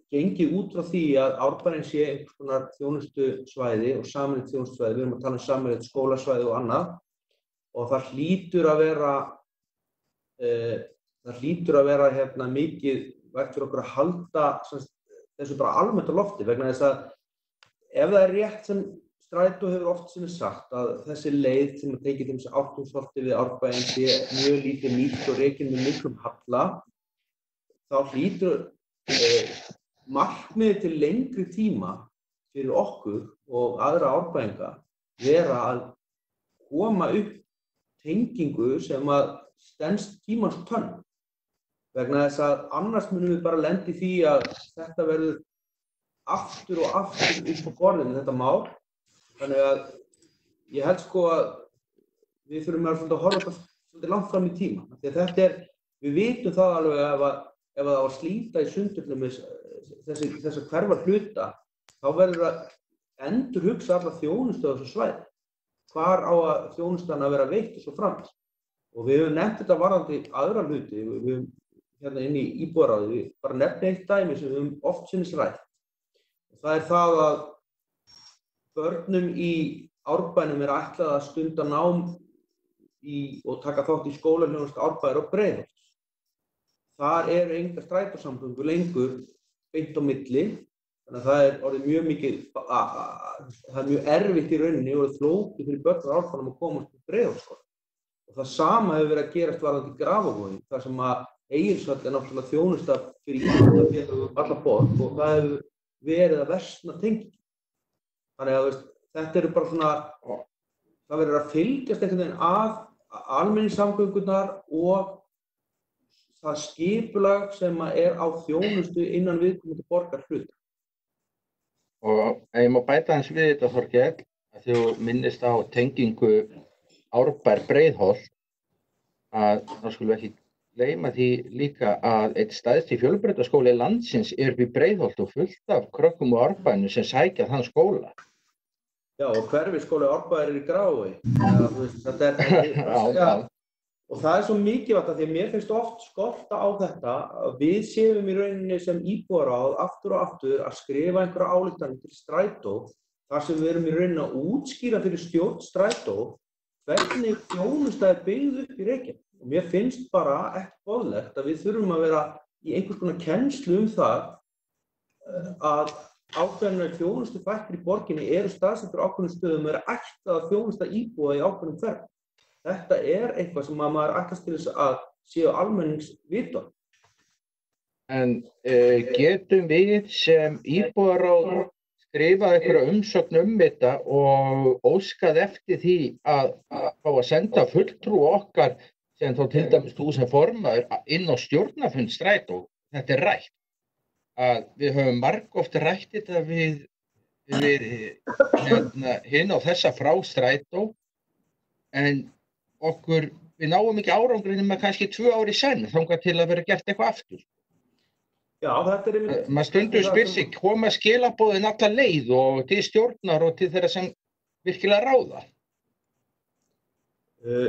S1: gengið út frá því að Árbærinn sé einhvers konar þjónustusvæði og sameiginlegt þjónustusvæði, við erum að tala um sameiginlegt skólasvæði og annað, og það hlýtur að vera mikið vægt fyrir okkur að halda þessu bara almennt á lofti, vegna þess að ef það rétt sem Strætó hefur oft sinni sagt að þessi leið sem að tekið þessi Ártúnsholti við Árbæinn sé mjög lítið nýtt og rekin með miklum halla, þá hlýtur markmiðið til lengri tíma fyrir okkur og aðra Árbæinga vera að koma upp tengingu sem að stenst tímans tönn. Vegna þess að annars munum við bara lenda í því að þetta verður aftur og aftur upp á borðinu þetta mál. Þannig að ég held sko að við þurfum að horfa þetta svolítið langt fram í tíma. Því að þetta við vitum það alveg ef það á að slíta í sundur með þessa hverfa hluta, þá verður að endurhugsa alla þjónustu á þessu svæði. Hvar á að þjónustan að vera veitt og svo framvegis. Og við höfum nefnt þetta varðandi aðra hluti, við höfum hérna inn í íbúðaráði, við bara nefnum eitt dæmi sem við höfum oft sinnis rætt. Það það að börnum í Árbænum ætlað að stunda nám og taka þátt í skólaþjónustu Árbæjar og Breiðholts. Þar engar strætósamgöngur lengur beint á milli, þannig að það orðið mjög mikið, það mjög erfitt í rauninni og flókið fyrir börn á Árbænum að komast til Breiðholtsskóla. Og það sama hefur verið að gerast varðandi Grafarvogi, þar sem að Egilshöll náttúrulega þjónusta fyrir íbúðafélög alla borg og það hefur verið að versna tenging. Þannig að þetta bara svona, það verður að fylgjast einhvern veginn að almenningssamgöngurnar og það skipulag sem á þjónustu innan viðkomandi borgar hluta.
S6: Og ég má bæta hans við þetta, Þorkell, að þú minnist á tengingu Árbær-Breiðholt, að þá skulum við ekki gleyma því líka að einn stærsti fjölbrautaskóli landsins við Breiðholt og fullt af krökkum og Árbænum sem sækja þann skóla.
S1: Já, og hverfisskóli Árbæjar í Grafarvogi. Þetta og það svo mikilvægt að því að mér finnst oft skorta á þetta að við séum í rauninni sem íbúðaráð aftur og aftur að skrifa einhverja ályktanir til Strætó þar sem við erum í rauninni að útskýra fyrir stjórn Strætó hvernig þjónusta byggð upp í Reykjavík. Og mér finnst bara ekki boðlegt að við þurfum að vera í einhvers konar kennslu það að ákveðnar þjónustu þættir í borginni staðsettir á ákveðnum stöðum ætlað að þjónusta íbúa í ákveðnum hverfum. Þetta eitthvað sem maður ætlast til þess að séu almenningsvitund.
S6: En getum við sem íbúðaráð skrifað einhverja umsögn þetta og óskað eftir því að fá að senda fulltrú okkar sem þá til dæmis þú sem formaður inn á stjórnarfund Strætó. Þetta rætt. Að við höfum margoft rætt þetta við hinn á þessa frá Strætó, en við náum ekki árangri nema kannski 2 ár í senn þangað til að vera gert eitthvað aftur.
S1: Já, þetta einmitt.
S6: Maður stundum spyr sig, koma skilaboðin alla leið og til stjórnar og til þeirra sem virkilega ráða?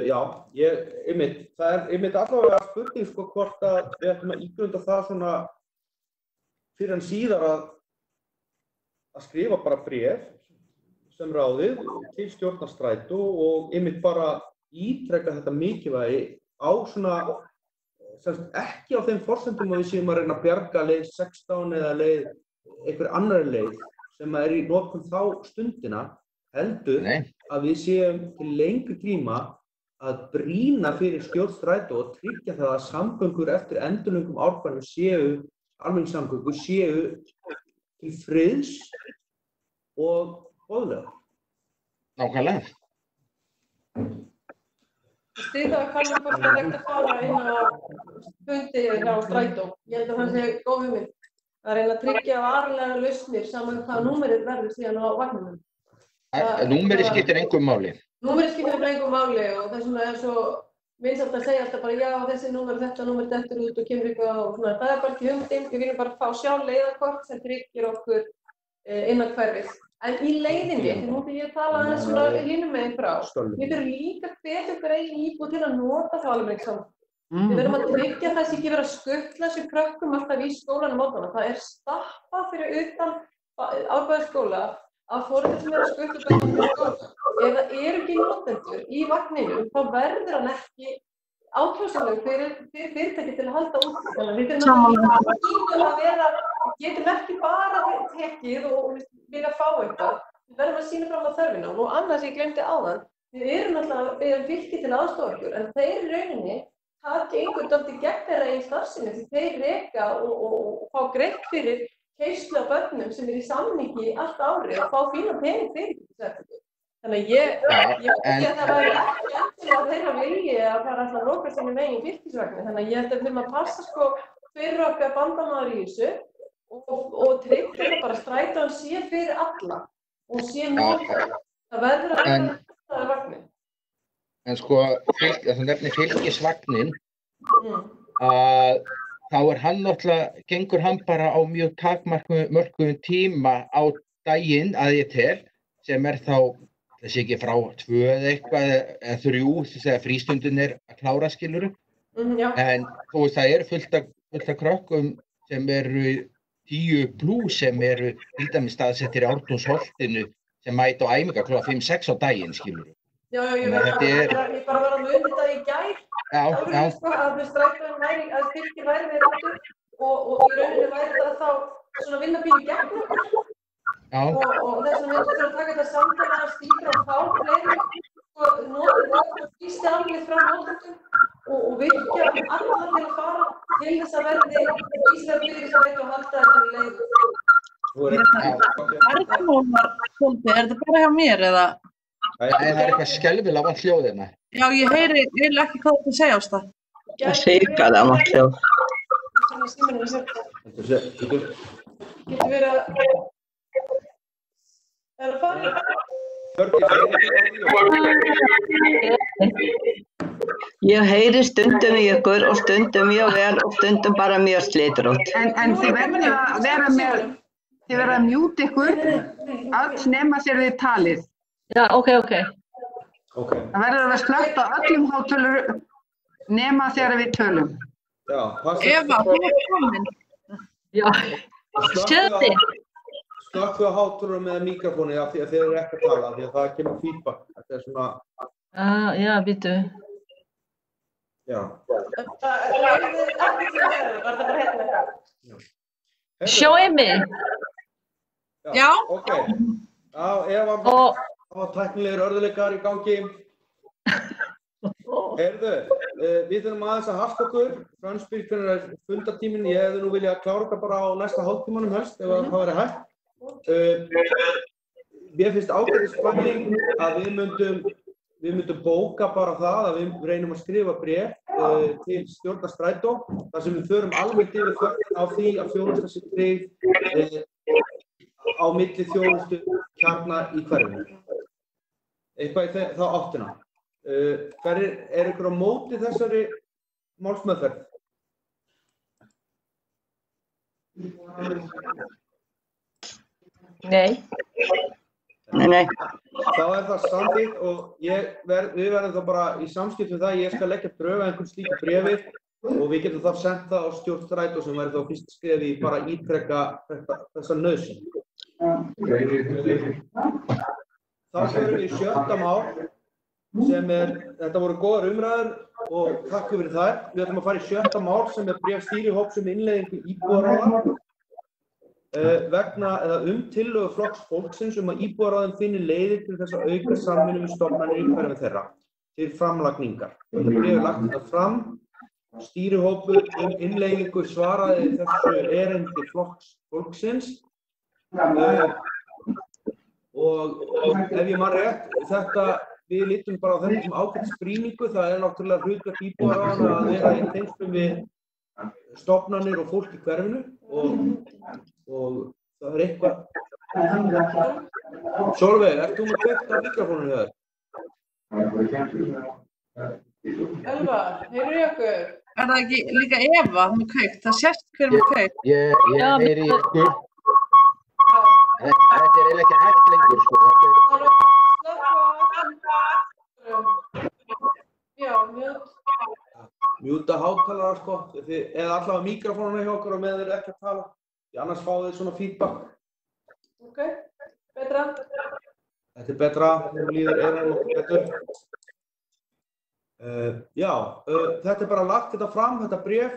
S1: Já, það einmitt allavega spurning hvort að við ætlum að ígrunda það svona fyrir en síðar að skrifa bara bréf sem ráðið til stjórnar Strætó og einmitt bara ítreka þetta mikilvægi á svona, ekki á þeim forsendum að við séum að reyna að bjarga leið 16 eða leið einhver annarri leið sem í notkun þá stundina, heldur að við séum til lengri tíma að brýna fyrir stjórn Strætó og tryggja það að samgöngur eftir endurlöngum Árbænum almenningssamgöngur séu til friðs og boðlegar.
S6: Nákvæmlega.
S5: Styð það að kanna hvort það hægt að fara inn á fundi hjá Strætó. Ég held að það sé góð hugmynd. Að reyna að tryggja varanlegar lausnir saman hvað númerið verður síðan á vagninum.
S6: Númerið skiptir engu máli.
S5: Númerið skiptir engu máli og þess vegna er svo vinsælt að segja alltaf bara já, þessi númer, þetta númer dettur út og kemur eitthvað og svona. Það er bara ekki hugmyndin, við viljum bara fá sjálf leiðarkort sem tryggir okkur innan hverfis. En í leiðinni, því nú þegar ég tala aðeins svona hinum meginn frá, við þurfum líka hvetja okkar eigin íbúð til að nota það alveg saman. Við verðum að tryggja þess ekki vera að skuttla sér krökkum alltaf í skólanum mótana. Það er stappað fyrir utan Árbæjarskóla að foreldrar sem eru að skuttla börnum í skóla. Ef það eru ekki notendur í vagninum, þá verður hann ekki ákjósanlegur fyrir fyrirtæki til að halda út. Þannig að við þurfum að vera, við getum ekki bara tekið og vilja fá eitthvað. Við verðum að sýna fram á þörfina. Og annars ég glemdi áðan, við erum fylki til aðstofa okkur, en þeir í rauninni taki einhvern dálítið gegn þeirra eigin starfsemi því þeir reka og fá greitt fyrir keyrslu á börnum sem í samningi allt árið og fá fína pening fyrir þetta. Þannig að ég að það væri ekki endilega þeirra vilji að fara alltaf að loka sinni megin fylkisvagni. Þannig að ég held að við þurfum að passa fyrir okkar bandamaður í þessu og tryggja þetta bara Strætóan sé fyrir alla og sé mjög. Það verður að vera þetta vagnin.
S6: En sko, þú nefnir fylkisvagnin, þá hann náttúrulega, gengur hann bara á mjög takmörkuðum tíma á daginn að ég tel, sem þá, þessi ekki frá 2 eða eitthvað, eða 3, þegar frístundin að klára skiluru. En þú veist, það fullt af krökkum sem eru 10+ sem eru til dæmis staðsettir í Ártúnsholtinu sem mæta á æfingar kl. 5-6 á daginn skiluru.
S5: Já, ég bara var að muna þetta í gær.
S6: Já.
S5: Að við Strætóan að fylki væri við áttur og í rauninni væri það þá svona vinna pínu gegn okkur. Og þess vegna við þurfum að taka þetta samtala að stíkra og fá fleiri fyrsti alveg frá notendum og virkja alla til að fara til þess að verði Ísland fyrir þess að veit og halda þessari leið.
S3: Er þetta bara hjá mér eða?
S6: Það er eitthvað skelfilega vant hljóð hérna.
S3: Já, ég heyri ekki hvað þetta segja Ásta.
S8: Það segir hrikalega vant hljóð.
S5: Getur verið að... Er það farið?
S8: Ég heyri stundum í ykkur og stundum mjög vel og stundum bara mjög slitrótt.
S7: En þið verður að vera með, þið verður að mjúta ykkur, alls nema sér þið talið.
S8: Já, ok.
S7: Það verður að vera slökkt á öllum hátölur nema þegar við tölum.
S1: Já,
S3: Eva, hún komin.
S8: Já, sjöti.
S1: Slökktu á hátölur með mikrofóni af því að þeir eru ekki að tala, því að það kemur feedback. Þetta er svona...
S8: Já, býtu.
S1: Já.
S8: Sjáið mig.
S3: Já.
S1: Ok. Já, Eva, það var tæknilegir örðuleikar í gangi. Heyrðu, við þurfum aðeins að hafta okkur. Franspil, hvernig er fundartíminn? Ég hefði nú viljað klára þetta bara á næsta hálftímanum helst, ef það væri hægt. Mér finnst ágætisspurning að við myndum bóka bara það að við reynum að skrifa bréf til stjórnar Strætó, þar sem við förum alveg yfir þörfina á því að þjónusta sé tryggð á milli þjónustu kjarna í hverfinu. Eitthvað í þá áttina. Er ykkur á móti þessari málsmeðferð?
S8: Nei.
S1: Þá það samþykkt og við verðum þá bara í samskipt við það. Ég skal leggja drög að einhvern slíku bréfi og við getum þá sent það á stjórn Strætó sem verður þá fyrst skrefi bara ítreka þessa nauðsyn. Þá förum við í 7. mál sem þetta voru góðar umræður og takk fyrir þær. Við ætlum að fara í 7. mál sem bréf stýrihóps innleiðingu íbúðaráða vegna eða tillögu Flokks fólksins að íbúðaráðin finni leiðir til þess að auka samvinnu við stofnanir í hverfi þeirra til framlagningar. Þetta bréf lagt þetta fram. Stýrihópur innleiðingu svaraði þessu erindi Flokks fólksins. og ef ég man rétt, við lítum bara á þetta sem ágætis brýningu, það náttúrulega hlutverk íbúðaráðanna að vera í tengslum við stofnanir og fólk í hverfinu og það eitthvað. Sólveig, ert þú með kveikt á mikrofónunum hjá þér?
S5: Elva, heyrðu í okkur?
S3: Það ekki líka Eva með kveikt? Það sést hver með kveikt.
S6: Ég heyri í ykkur. Þetta eiginlega ekki hægt lengur, sko.
S5: Já, mjút.
S1: Mjúta hátalara, sko, eða allavega mikrofónuna hjá okkur og meðan þeir ekki að tala. Annars fáið þið svona feedback.
S5: Ok, betra?
S1: Þetta betra, þegar líður nokkuð betur. Þetta bara lagt þetta fram, þetta bréf.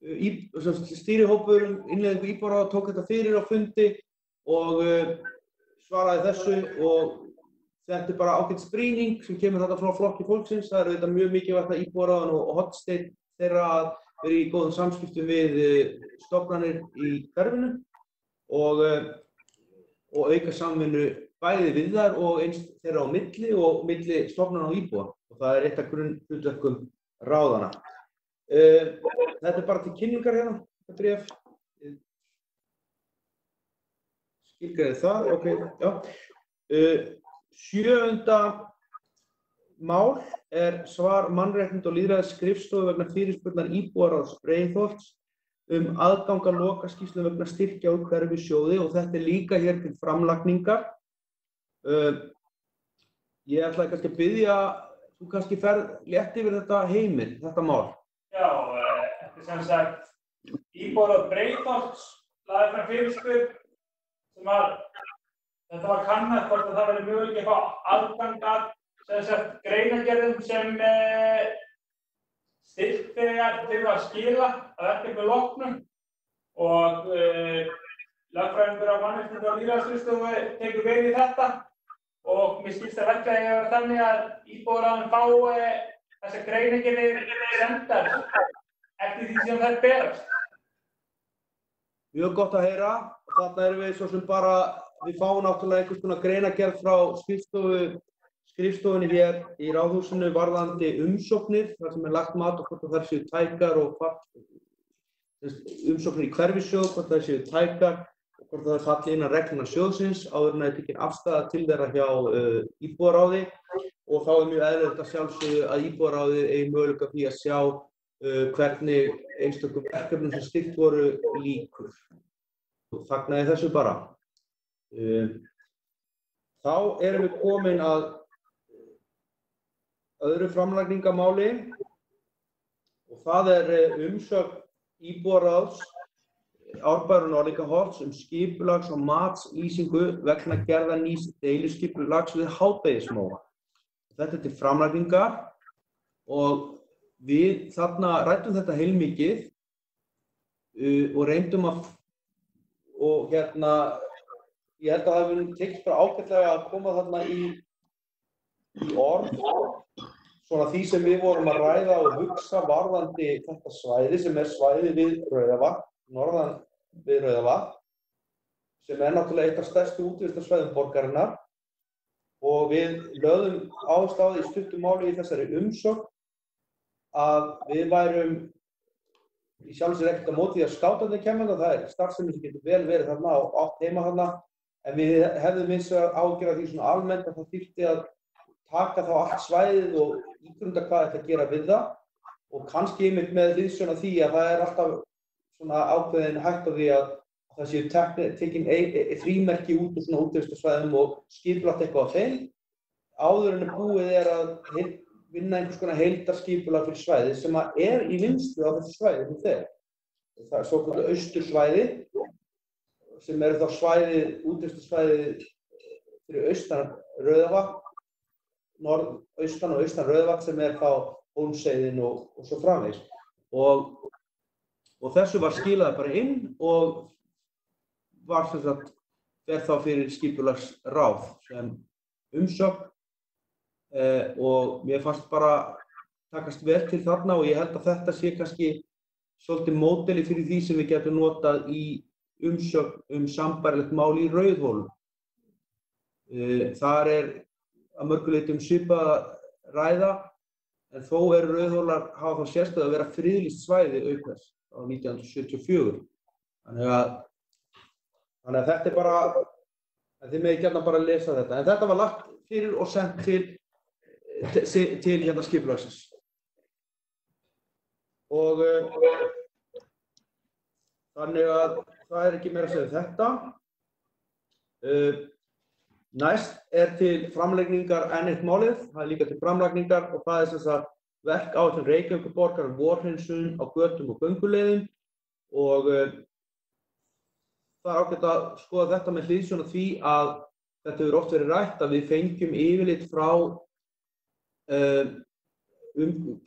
S1: Stýrihópurinn, innleiðingu íbúðaráða tók þetta fyrir á fundi og svaraði þessu og þetta bara ágætis brýning sem kemur þetta frá flokki fólksins. Það þetta mjög mikilvægt að íbúðaráðan og hornsteinn þeirra að vera í góðum samskiptum við stofnanir í hverfinu og auka samvinnu bæði við þær og eins þeirra á milli og milli stofnana og íbúa og það eitt af grunnhlutverkum ráðanna. Þetta bara til kynningar hérna, þetta bréf. Skilgreiði það, ok, já. 7. mál svar mannréttinda og lýðræðisskrifstofu vegna fyrirspurnar íbúðaráðs Breiðholts aðgang að lokaskýrslu vegna styrkja úr hverfissjóði og þetta líka hér til framlagningar. Ég ætlaði kannski að biðja, þú kannski ferð létt yfir þetta heimil, þetta mál.
S2: Já, þetta sem sagt íbúðaráð Breiðholts lagði fram fyrirspurn sem þetta var kannað hvort að það væri möguleiki að fá aðgang að greinargerðum sem styrkþegar þurfa að skila að verkefni loknum og lögfræðingur af mannréttinda og lýðræðisskrifstofu tekur vel í þetta og mér skilst að verklagið er þannig að íbúðaráðin fái þessar greinargerðir sendar eftir því sem þær berast.
S1: Mjög gott að heyra og þarna erum við svo sem bara, við fáum náttúrulega einhvers konar greinargerð frá skrifstofunni hér í Ráðhúsinu varðandi umsóknir, þar sem lagt mat og hvort þær séu tækar og umsóknir í hverfissjóð, hvort þær séu tækar og hvort það falli innan regluna sjóðsins áður en það tekin afstaða til þeirra hjá íbúðaráði og þá mjög eðlilegt að sjálfsögðu að íbúðaráðið eigi möguleika því að sjá hvernig einstökum verkefnum sem styrkt voru líkur. Fagnaði þessu bara. Þá erum við komin að öðru framlagningamáli og það umsögn íbúðaráðs Árbæjar og Norðlingaholts skipulags- og matslýsingu vegna gerðar nýs deiliskipulags við Hádegismóa. Þetta til framlagningar og við þarna ræddum þetta heilmikið og reyndum að ég held að það hefur tekist bara ágætlega að koma þarna í orð svona því sem við vorum að ræða og hugsa varðandi þetta svæði sem svæði við Rauðavatn, norðan við Rauðavatn, sem náttúrulega eitt af stærstu útivistarsvæðum borgarinnar og við lögðum áherslu á það í stuttu máli í þessari umsögn að við værum í sjálfu sér ekkert á móti því að skátarnir kemur það starfsemi sem getur vel verið þarna og átt heima þarna en við hefðum hins vegar áhyggjur af því svona almennt að það þyrfti að taka þá allt svæðið og ígrunda hvað þetta að gera við það og kannski einmitt með hliðsjón af því að það alltaf svona ákveðin hægt á því að það séu tekin frímerki út úr svona útivistarsvæðum og skipulagt eitthvað á þeim áður en búið að vinna einhvers konar heildarskipulag fyrir svæði sem í vinnslu á þessu svæði nú þegar. Það svokallað austursvæði sem þá útivistarsvæði fyrir austan Rauðavatn, norðaustan og austan Rauðavatn sem þá Hólmsheiðin og svo framvegis. Og þessu var skilað bara inn og var sem sagt þá fyrir skipulagsráð sem umsögn og mér fannst bara takast vel til þarna og ég held að þetta sé kannski svolítið módeli fyrir því sem við getum notað í umsögn sambærilegt mál í Rauðhólum. Þar að mörgu leyti svipað að ræða, en þó rauðhólar hafa þá sérstöðu að vera friðlýst svæði auk þess á 1974. Þannig að þetta bara, þið megið gjarna bara að lesa þetta. En þetta var lagt fyrir og sent til skipulagsins. Og þannig að það ekki meira að segja þetta. Næst til framlagningar enn eitt málið, það líka til framlagningar og það sem sagt verkáætlun Reykjavíkurborgar vorhreinsun á götum og gönguleiðum og það ágætt að skoða þetta með hliðsjón af því að þetta hefur oft verið rætt að við fengjum yfirlit frá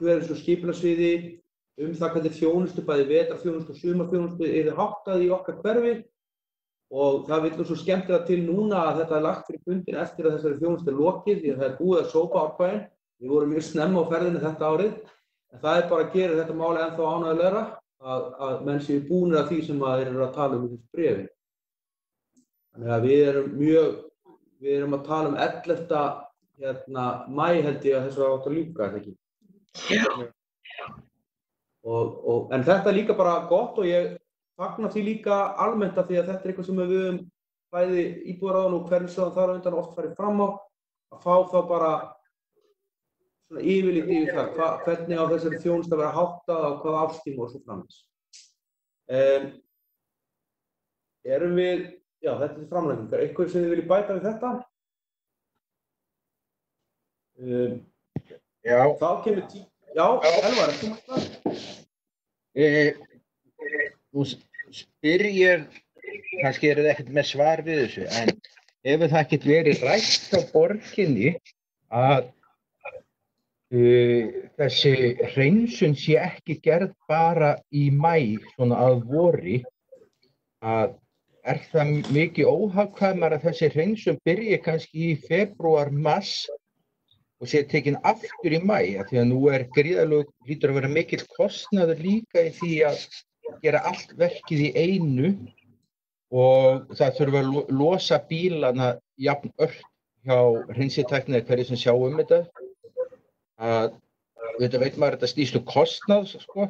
S1: hverju skipulagssviði það hvernig þjónustu bæði vetrarþjónustu og sumarþjónustu háttað í okkar hverfi. Og það vill svo skemmtilega til núna að þetta lagt fyrir fundin eftir að þessari þjónustu lokið því að það búið að sópa ákvæðin. Við vorum mjög snemma á ferðinni þetta árið. En það bara að gera þetta máli ennþá ánægjulegra að menn séu búnir að því sem þeir eru að tala í þessu bréfi. Þannig að við erum að tala 11. Maí held ég að þessu átt að ljúka, er það ekki?
S8: Já.
S1: En þetta líka bara gott og ég fagna því líka almennt af því að þetta eitthvað sem við höfum bæði íbúðaráðan og hverfisráðan þar á undan oft farið fram á að fá þá bara svona yfirlit yfir það, hvernig á þessari þjónustu að vera háttað á hvaða árstíma og svo framvegis. Erum við, já þetta til framlagningar, eitthvað sem þið viljið bæta við þetta?
S6: Já.
S1: Þá kemur já, Elvar, ertu með það?
S6: Nú spyr ég, kannski þið ekkert með svar við þessu, en hefur það ekkert verið rætt á borginni að þessi hreinsun sé ekki gerð bara í maí, svona að vori, að það mikið óhagkvæmara að þessi hreinsun byrji kannski í febrúar, mars og sé tekin aftur í maí, af því að nú gríðarlega hlýtur að vera mikill kostnaður líka í því að gera allt verkið í einu og það þurfa að losa bílana jafn ört hjá hreinsitækni eða hverju sem sjá þetta. Þetta veit maður að þetta snýst kostnað, sko,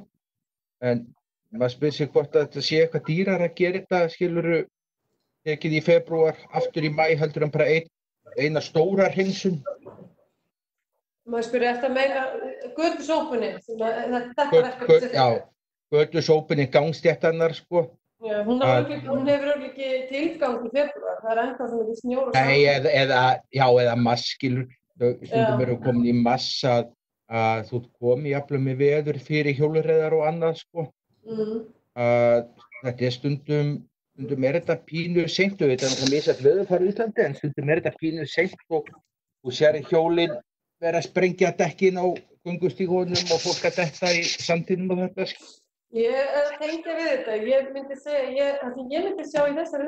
S6: en maður spyr sig hvort að þetta sé eitthvað dýrar að gera þetta, skilurðu, tekið í febrúar, aftur í maí heldur en bara eina stóra hreinsun.
S5: Maður spyrir eftir að meina götusópunni, þetta verkefni.
S6: Já, götusópunni, gangstéttarnar, sko.
S5: Já, hún hefur ekki tilgang í febrúar, það ennþá sem ekki snjór og
S6: saman. Nei, eða mars, skilur, stundum eru komin í mars að þú komið jafnvel með veður fyrir hjólreiðar og annað, sko. Þetta stundum þetta pínu seint, og þetta náttúrulega misjafnt veðurfar í Íslandi, en stundum þetta pínu seint og sér hjólin vera að sprengja dekkin á göngustígunum og fólk að detta í sandinum og þetta.
S5: Ég tengja við þetta. Ég myndi segja, það sem ég myndi sjá í þessari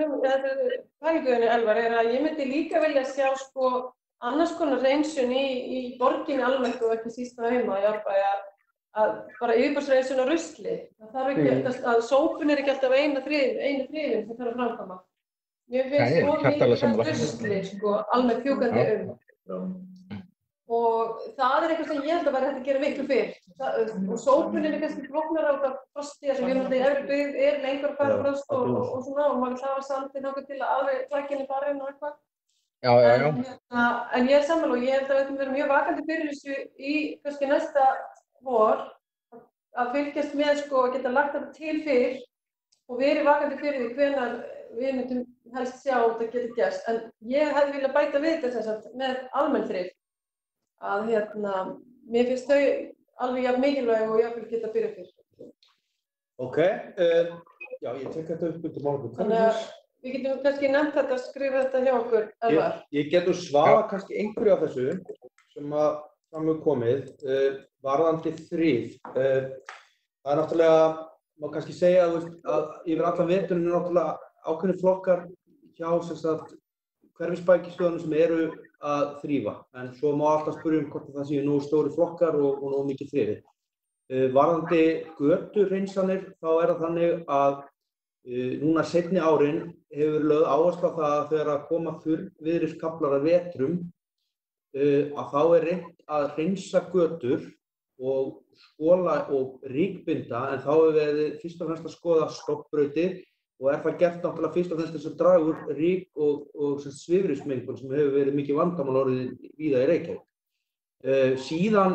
S5: pælingunni, Elvar, að ég myndi líka vilja sjá sko annars konar hreinsun í borginni almennt og ekki síst á heima í Árbæ að bara yfirborðshreinsun á rusli. Það þarf ekki að sópun ekki alltaf einu þrifin sem þarf að framkvæma. Mér finnst mikið rusli sko almennt fjúkandi og það eitthvað sem ég held að vera hægt að gera miklu fyrr. Og sópunin kannski flóknara út af frosti, þess að við náttúrulega í efri byggð lengur að fara frost og svona og maður hlafa sandinn þangað til að aðri klækkinni fara inn og eitthvað.
S6: Já.
S5: En ég sammála og ég held að við ætlum að vera mjög vakandi fyrir þessu í kannski næsta vor að fylgjast með sko að geta lagt þetta til fyrr og verið vakandi fyrir því hvenær við myndum helst sjá að þetta getur gerst. En ég hefði viljað bæta við þetta með almennþrif. Að mér finnst þau alveg jafn mikilvæg og jafnvel geta byrjað fyrr.
S1: Ok, já ég tek þetta upp undir morgun.
S5: Þannig að við getum kannski nefnt þetta, skrifa þetta hjá okkur, Elvar.
S1: Ég getur svara kannski einhverju af þessu sem að fram hefur komið varðandi þrif. Það náttúrulega, má kannski segja að yfir allan veturinn náttúrulega ákveðnir flokkar hjá hverfisbækistöðunum sem eru að þrífa, en svo má alltaf spyrja hvort það séu nógu stóri flokkar og nógu mikið þrifið. Varðandi götuhreinsanir þá það þannig að núna seinni árin hefur lögð áhersla á það að þegar að koma þurrviðriskaflar að vetrum að þá reynt að hreinsa götur og skola og ríkbinda, en þá hefur verið fyrst og fremst að skoða stofnbrautir og það gert náttúrulega fyrst og fremst þess að draga úr rík og svifryksmengun sem hefur verið mikið vandamál orðið víða í Reykjavík. Síðan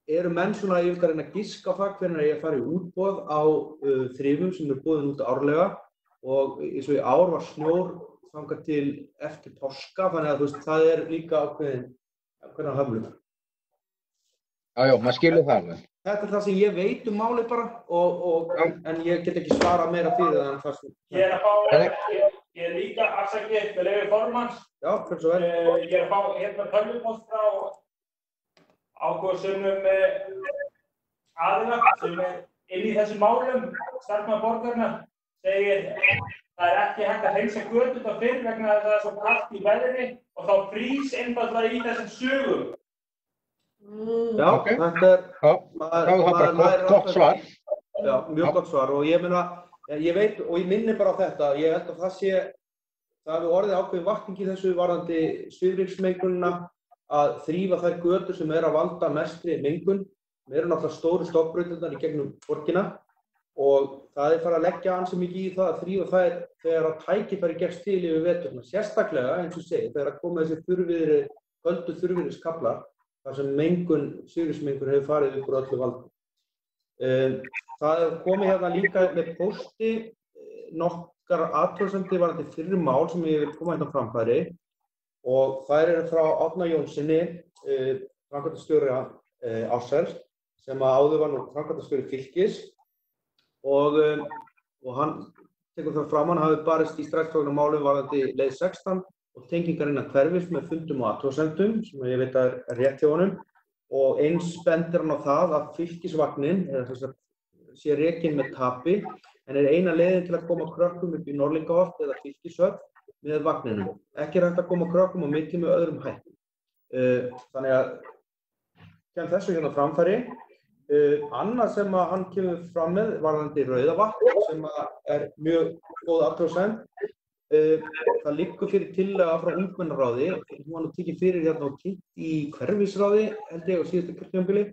S1: eru menn svona yfir að reyna að giska á það hvenær ég fari í útboð á þrifum sem eru boðin út árlega og eins og í ár var snjór þangað til eftir páska, þannig að þú veist, það líka ákveðnar hömlur.
S6: Já, maður skilur það alveg.
S1: Þetta það sem ég veit málið bara, en ég get ekki svarað meira fyrir það en það sem...
S2: Ég líka afsakið með leyfi formanns.
S1: Já, hvernig svo vel.
S2: Ég að fá hérna tölvupost frá ákveðsumum aðila sem inn í þessum málum, starfsmaður borgarinnar, segir það ekki hægt að hreinsa göturnar fyrr vegna þess að það svo kalt í veðri og þá frýs einfaldlega í þessum sögum.
S1: Já, þetta
S6: gott svar.
S1: Já, mjög gott svar og ég meina, ég veit og ég minni bara á þetta, ég held að það hafi orðið ákveðin vakning í þessu varðandi svifryksmengunina að þrífa þær götur sem að valda mestri mengun. Við erum náttúrulega stóru stofnbrautirnar í gegnum borgina og það farið að leggja ansi mikið í það að þrífa þær þegar að tækifæri gefst til yfir veturna. Sérstaklega, eins og segi, þegar að koma þessi köldu þurrviðriskaflar þar sem svifryksmengun hefur farið upp úr öllu valdi. Það komið hérna líka með pósti nokkrar athugasemdir varðandi fyrri mál sem ég vil koma hérna á framfæri og þær eru frá Árna Jónsssyni, framkvæmdastjóri Ársæls, sem áður var nú framkvæmdastjóri Fylkis og hann tekur það fram, hann hafi barist í strætisvagnar málum varðandi leið 16 og tengingar innan hverfis með fundum og athugasemdum, sem ég veit að rétt hjá honum, og eins bendir hann á það að Fylkisvagnin sé rekinn með tapi, en eina leiðin til að koma krökkum upp í Norðlingaholt eða Fylkishöfn með vagninum. Ekki hægt að koma krökkum á milli með öðrum hættum. Þannig að kem þessu hérna framfæri. Annað sem að hann kemur fram með varðandi Rauðavatn sem mjög góð athugasemd. Það liggur fyrir tillaga frá ungmennaráði, hún var nú tekið fyrir hérna og kynnt í hverfisráði, held ég á síðasta kjörtímabili.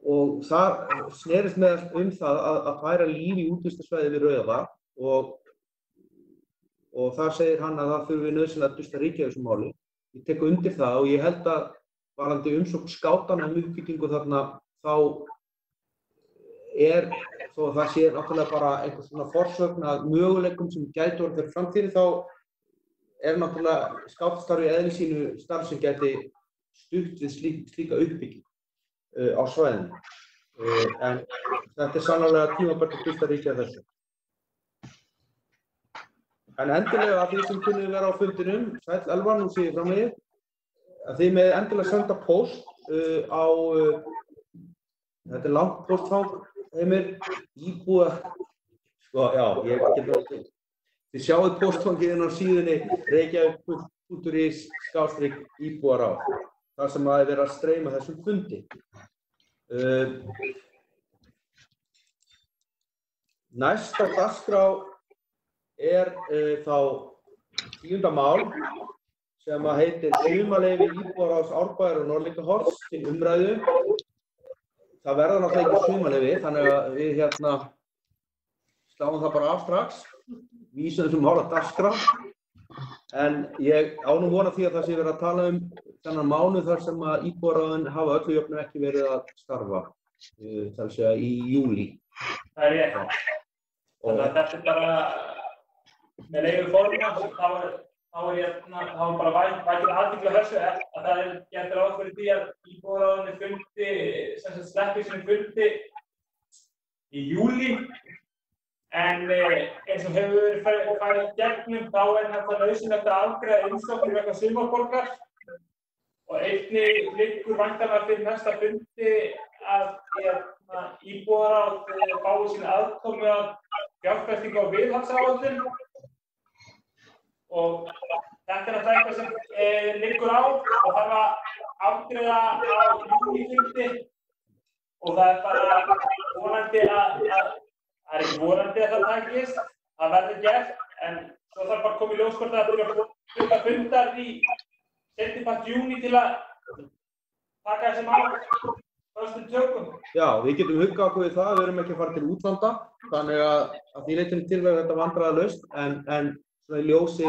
S1: Og það snerist með það að færa líf í útvistarsvæði við Rauðavatn og þar segir hann að það þurfi nauðsynlega að dusta ríkja þessu máli. Ég tek undir það og ég held að varðandi umsókn skátanna uppbyggingu þarna þá þó að það sé náttúrulega bara einhvers svona forsögn að möguleikum sem gætu orðið fyrir framtíðinni þá náttúrulega skátastarfi í eðli sínu starf sem gæti stutt við slíka uppbyggingu á svæðinu. En þetta sannarlega tímabært að dusta ríkja þessu. En endilega að því sem kunni vera á fundinum, Sæll Elvar, nú sé ég fram með þér, að þið með endilega senda póst á, þetta langt póstfang, Heimir, íbúa, já, ég getur ekki, þið sjáuð póstfangið inn á síðunni reykjavík.is/íbúaráð, þar sem að vera að streyma þessum fundi. Næst á dagskrá þá 10. mál sem að heitir sumarleyfi íbúaráðs Árbæjar og Norðlingaholts til umræðu. Það verða náttúrulega ekki sumarleyfi, þannig að við sláum það bara af strax, vísum þessum mál á dagskrá. En ég á nú vona því að það sé verið að tala þennan mánuð þar sem að íbúaráðin hafa öllu jöfnu ekki verið að starfa, þar að segja í júlí.
S2: Það rétt. Þannig að þetta bara með leyfi formanns, þá bara vakið athygli á þessu að það gert ráð fyrir því að íbúaráðinu sleppi sinni fundi í júlí. En eins og hefur verið farið gegnum þá það nauðsynlegt að afgreiða umsóknir vegna sumarborgar og einnig liggur væntanlega fyrir næsta fundi að íbúaráð fái sína aðkomu að fjárfestingu á viðhaldsáætlun og þetta eitthvað sem liggur á og þarf að afgreiða á júnífundi og það bara vonandi að Það ekki vonandi að það takist, það verður gert, en svo þarf bara að koma í ljós hvort það þurfa að fundar í seinni part júní til að taka þessi mál föstum tökum.
S1: Já, við getum huggað okkur við það, við erum ekki að fara til útlanda, þannig að því leytinu til verður þetta vandræðalaust, en svona í ljósi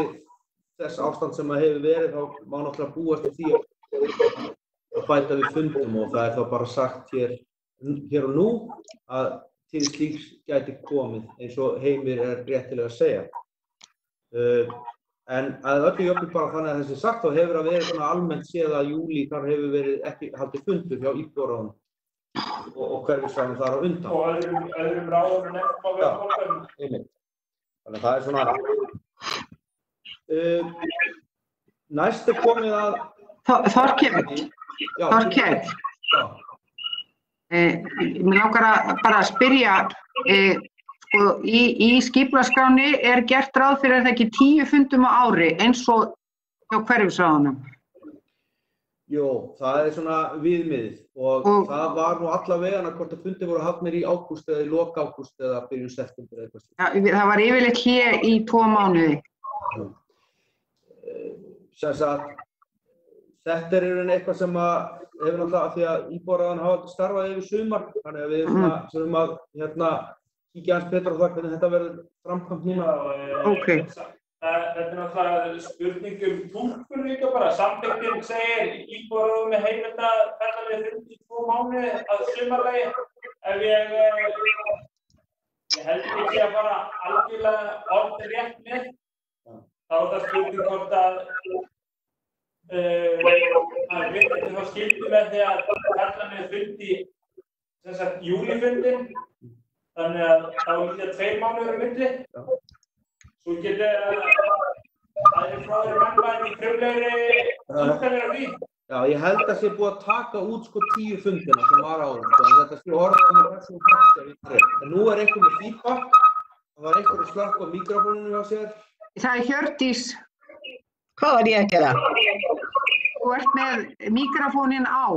S1: þess ástand sem að hefur verið, þá má náttúrulega búast við því að bæta við fundum og það er þá bara sagt hér og nú að til slíks gæti komið eins og Heimir réttilega að segja. En að öllu jöfnum bara þannig að þessi sagt þá hefur að verið svona almennt séð að júlí þar hefur verið ekki haldið fundur hjá íbúaráðum og hverfisráðum þar á undan.
S2: Og öðrum ráðum en eftir að vera fólkum.
S1: Einmitt. Þannig að það er svona næst komið að
S7: Þorkell. Mér langar bara að spyrja, sko, í skipulagsskráni gert ráð fyrir það ekki 10 fundum á ári eins og hjá hverfisráðunum?
S1: Jú, það svona viðmiðið og það var nú allavega hvort að fundir voru hafnir í ágúst eða í lok ágúst eða byrjun september eða eitthvað.
S7: Ja, það var yfirleitt hlé í 2 mánuði.
S1: Sem sagt, þetta í rauninni eitthvað sem að hefur náttúrulega því að íbúaráðin hafa starfað yfir sumar, þannig að við þurfum að kíkja aðeins betur á það hvernig þetta verður framkvæmt núna.
S7: Okay.
S2: Þetta er náttúrulega spurning túlkun líka bara. Samþykktin segir íbúaráðum með heimild að ferða við 52 mánuði að sumarlagi. Ef ég held ekki að fara algjörlega orðið rétt með, þá er það spurning hvort að við þá skildi með því að ferðan við fundi júlífundin, þannig að þá líka 2 mánuður milli. Svo getur það frá þeirra mennvæðin í kröflegri túlkanir af því.
S1: Já, ég held að sé búið að taka út sko 10 fundina sem var áður, sko, en þetta sé orðað með þessum hætti að við trefn. En nú einhver með feedback, það var einhver að slökkva á mikrofóninu hjá sér.
S7: Það Hjördís.
S8: Hvað var ég að gera?
S7: Þú ert með mikrofónin á.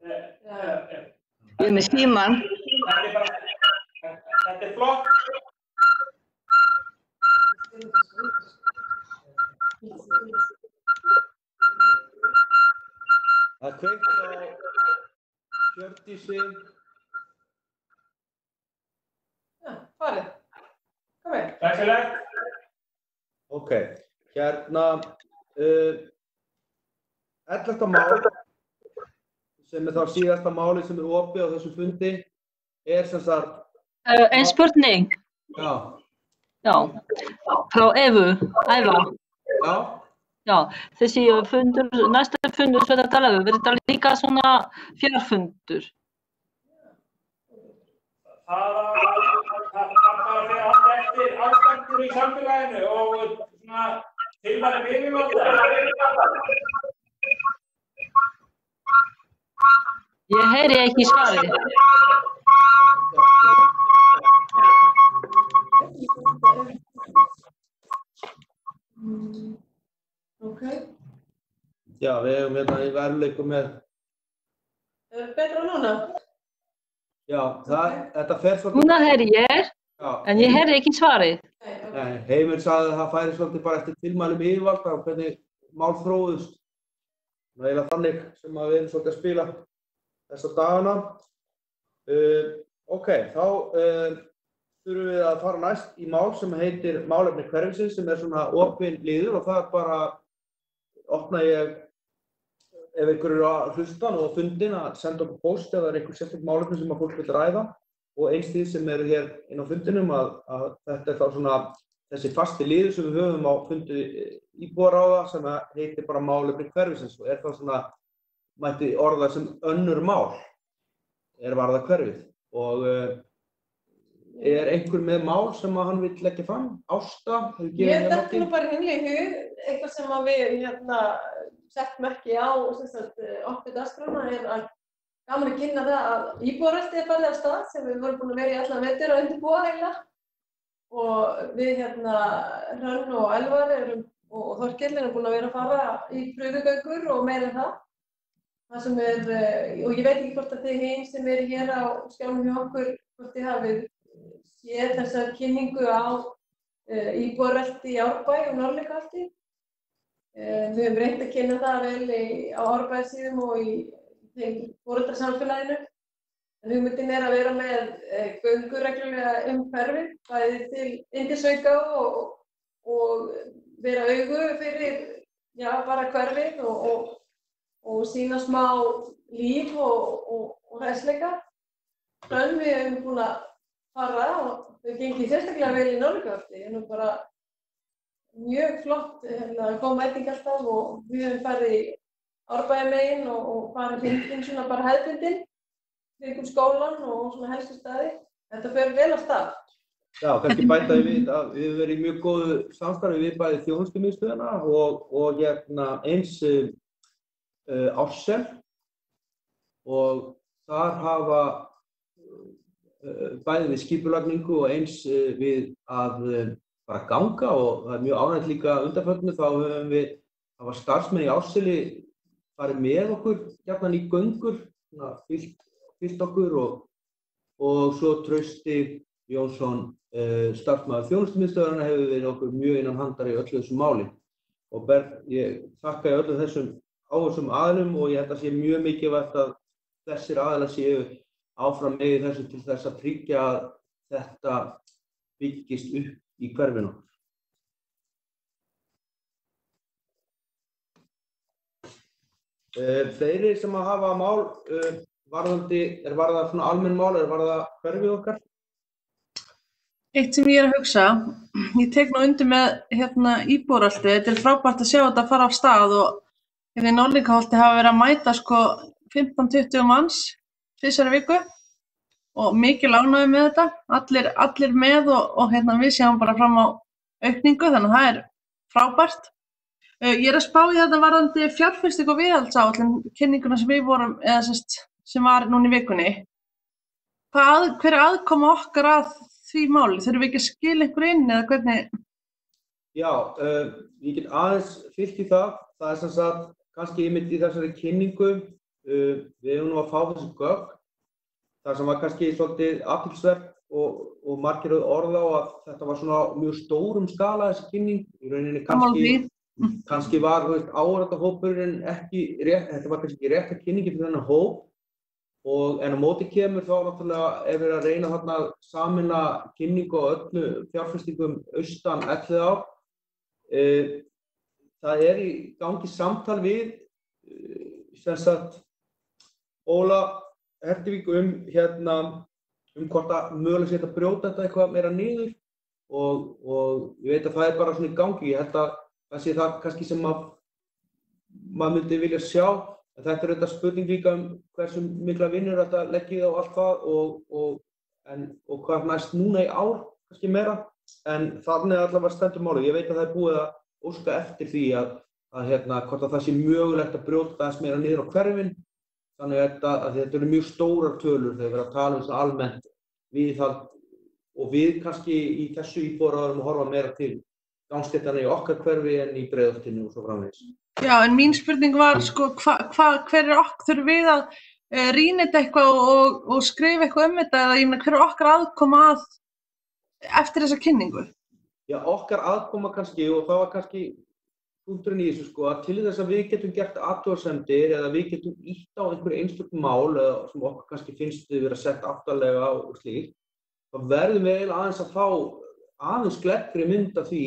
S8: Ég er með símann.
S2: Þetta flott.
S1: Það kveikt á Hjördísi.
S5: Já, farið. Kom með.
S2: Takk fyrir.
S1: Ok, hérna 11. mál sem þá síðasta máli sem opið á þessum fundi sem sagt
S9: en spurning.
S1: Já.
S9: Já, frá Æva.
S1: Já.
S9: Já, þessi fundur, næsta fundur sem þetta talaðu, verður þetta líka svona fjarfundur?
S2: Það bara fyrir allt eftir ástættur í samfélaginu og svona tilmæli yfirvalda.
S9: Ég heyri ekki svarið.
S5: Okay.
S1: Já, við hefum hérna í veruleikum með.
S5: Betra núna?
S1: Já, þetta fer svolítið.
S9: Núna heyri ég, en ég heyri ekki svarið.
S1: Nei, Heimir sagði að það færi svolítið bara eftir tilmælum yfirvalda og hvernig mál þróðust. Það er eiginlega þannig sem við erum svolítið að spila þessa dagana. Ok, þá þurfum við að fara næst í mál sem heitir málefni hverfisins sem svona opinn liður og það bara opna ég ef einhver eru að hlusta og fundin að senda okkur post eða einhver sérstök málefni sem að fólk vil ræða og eins því sem eru hér inn á fundinum að þetta þá svona þessi fasti liður sem við höfum á fundi íbúaráða sem heitir bara málefni hverfisins og þá svona mætti orða sem önnur mál varða hverfið og einhver með mál sem að hann vill leggja fram? Ásta?
S5: Ég dætti nú bara henni í hug, eitthvað sem að við settum ekki á okkur dagskrána að gaman að kynna það að íbúareltið farið af stað sem við vorum búin að vera í allan vetur að undirbúa eiginlega og við Hrönn og Elvar og Þorkell erum búin að vera að fara í pröfugöngur og meira en það. Það sem og ég veit ekki hvort að þið hinn sem eru hér á skjánum hjá okkur, hvort þið hafið séð þessa kynningu á íbúarelti í Árbæ og Norðlingaholti. Við höfum reynt að kynna það vel á Árbæjarsíðum og í þeim foreldrasamfélaginu. En hugmyndin að vera með göngur reglulega hverfið, bæði til yndisauka og vera augu fyrir bara hverfið og sýna smá líf og hræsleika. Við höfum búin að fara og þau gengið sérstaklega vel í Norðlingaholti. Það er nú bara mjög flott góð mæting alltaf og við höfum farið í Árbæjarmegin og farið hringinn svona bara hefðbundinn kringum skólann og svona helstu staði. Þetta fer vel af stað.
S1: Já, kannski bæta ég við að við höfum verið í mjög góðu samstarfi við bæði þjónustumiðstöðina og eins Ársel og þar hafa bæði við skipulagningu og eins við að bara ganga og það er mjög ánægt líka undanförnu þá höfum við hafa starfsmenn í Árseli farið með okkur gjarnan í göngur, fylgt okkur og svo Trausti Jónsson, starfsmaður þjónustumiðstöðvarinnar hefur verið okkur mjög innan handar í öllu þessu máli og ég þakka í öllum þessum áhersum aðilum og ég held að sé mjög mikilvægt að þessir aðilar séu áfram með þessu til þess að tryggja að þetta byggist upp í hverfinu. Fleiri sem að hafa mál varðandi, varða svona almenn mál, varða hverfið okkar?
S3: Eitt sem ég að hugsa, ég tek nú undir með íbúarelti, þetta er frábært að sjá þetta að fara af stað og í Norðlingaholti hafa verið að mæta 15-20 manns tvisvar í viku og mikil ánægju með þetta, allir með og við sjáum bara fram á aukningu þannig að það er frábært. Ég er að spá í þetta varðandi fjárfestingu og viðhaldsáætlun kynninguna sem við vorum, eða sem var núna í vikunni. Hver er aðkoma okkar að því máli? Þurfum við ekki að skila einhver inn eða hvernig?
S1: Já, ég get aðeins fylgt í það. Það er sem sagt kannski einmitt í þessari kynningu. Við höfum nú að fá þessi gögn. Það sem var kannski svolítið athyglisvert og margir orða á að þetta var svona mjög stórum skala þessi kynning. Í rauninni kannski var áhorfendahópurinn ekki rétt, þetta var kannski ekki rétt að kynningi fyrir þennan hóp. En á móti kemur þá náttúrulega ef við erum að reyna þarna að sameina kynningu á öllu fjárfestingum austan Elliðaár. Það er í gangi samtal við sem sagt Óla Hertivík hvort að mögulega sé að brjóta þetta eitthvað meira niður og ég veit að það er bara svona í gangi. Ég held að það sé það kannski sem maður myndi vilja sjá. Þetta er auðvitað spurning líka hversu mikla vinnur þetta leggið á allt það og hvað næst núna í ár kannski meira. En þannig allavega stendur málið. Ég veit að það er búið að óska eftir því að hvort að það sé mögulegt að brjóta aðeins meira niður á hverfin. Þannig að þetta eru mjög stórar tölur þegar við erum að tala um almennt viðhald og við kannski í þessu íbúðaráðum að horfa meira til gangstéttanna í okkar hverfi en í Breiðholtinu og svo framvegis.
S3: Já, en mín spurning var hver er okkur, þurfum við að rýna þetta eitthvað og skrifa eitthvað þetta eða ég meina hver er okkar aðkoma að eftir þessa kynningu?
S1: Já, okkar aðkoma kannski og það var kannski punkturinn í þessu að til þess að við getum gert athugasemdir eða við getum ýtt á einhverju einstök mál sem okkur kannski finnst við vera sett aftarlega og slíkt, þá verðum við aðeins að fá aðeins gleggri mynd af því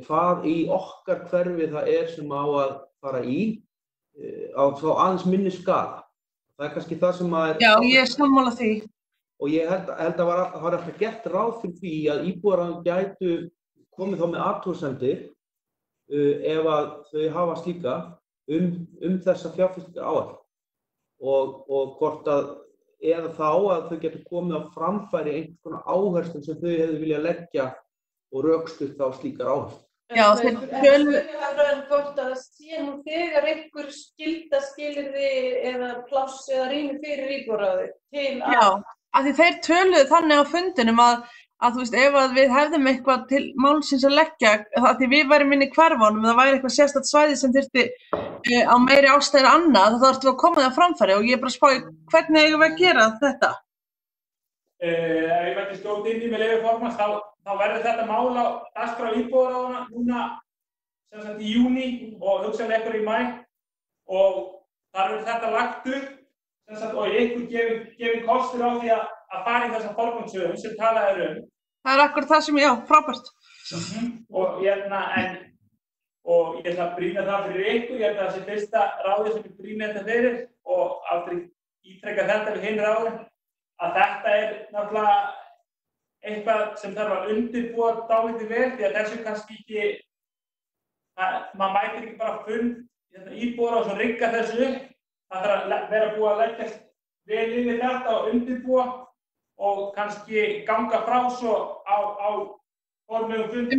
S1: hvað í okkar hverfi það er sem á að fara í á aðeins minni skala. Það er kannski það sem að
S3: Já, ég er sammála því.
S1: Og ég held að það var alltaf gert ráð fyrir því að íbúðaráðin gætu komið þá með athugasemdir ef að þau hafa slíka þessa fjárfestingaráætlun og hvort að eða þá að þau getur komið á framfæri einhvers konar áherslum sem þau hefðu viljað leggja og rökstutt á slíkar áherslur.
S3: Já,
S5: hvort að það sé nú þegar einhver skilyrði eða pláss eða rými fyrir íbúðaráðið til að...
S3: Já, af því þeir töluðu þannig á fundinum að þú veist, ef að við hefðum eitthvað til málsins að leggja, því við værum inn í hverfunum, það væri eitthvað sérstakt svæði sem þyrfti á meiri ástæður annað, þá þarftum við að koma það á framfæri og ég er bara að spá í hvernig eigum við að gera þetta?
S2: ef ég mætti skjóta inn í með leyfi formans, þá verður þetta mál á dagskrá íbúðaráðanna núna sem sagt í júní og hugsanlega einhver í maí og þar verður þetta lagt upp sem sagt og ykkur gefin kostur á því að fara í þessa forgangsröðun sem talað er um.
S3: Það er akkur það sem, já, frábært.
S2: Og ég ætla að brýna það fyrir ykkur, ég ætla að það sé fyrsta ráðið sem ég brýna þetta fyrir og aftur ítreka þetta við hinn ráðin að þetta er náttúrulega eitthvað sem þarf að undirbúa dálítið vel því að þessu kannski ekki, maður mætir ekki bara fund íbúðar og svo rigga þessu upp, það þarf að vera búið að leggjast vel yfir þetta og undirbúa og kannski ganga frá svo á formlegum fundi.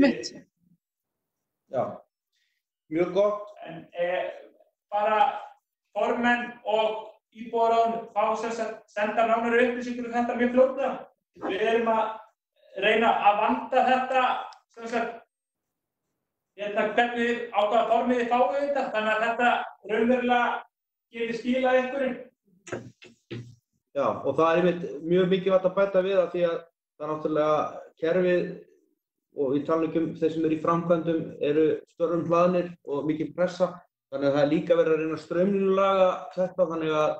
S1: Já, mjög gott.
S2: En bara formenn og íbúðaráðin fá sem sagt senda nánari upplýsingur um þetta mjög fljótlega. Við erum að reyna að vanda þetta sem sagt hvernig á hvaða formi þið fáið þetta, þannig að þetta raunverulega getur skilað einhverjum.
S1: Já, og það er einmitt mjög mikilvægt að bæta við því að það er náttúrulega kerfið og við talum ekki þeir sem eru í framkvæmdum eru störfum hlaðnir og mikil pressa, þannig að það er líka verið að reyna að straumlínulaga þetta þannig að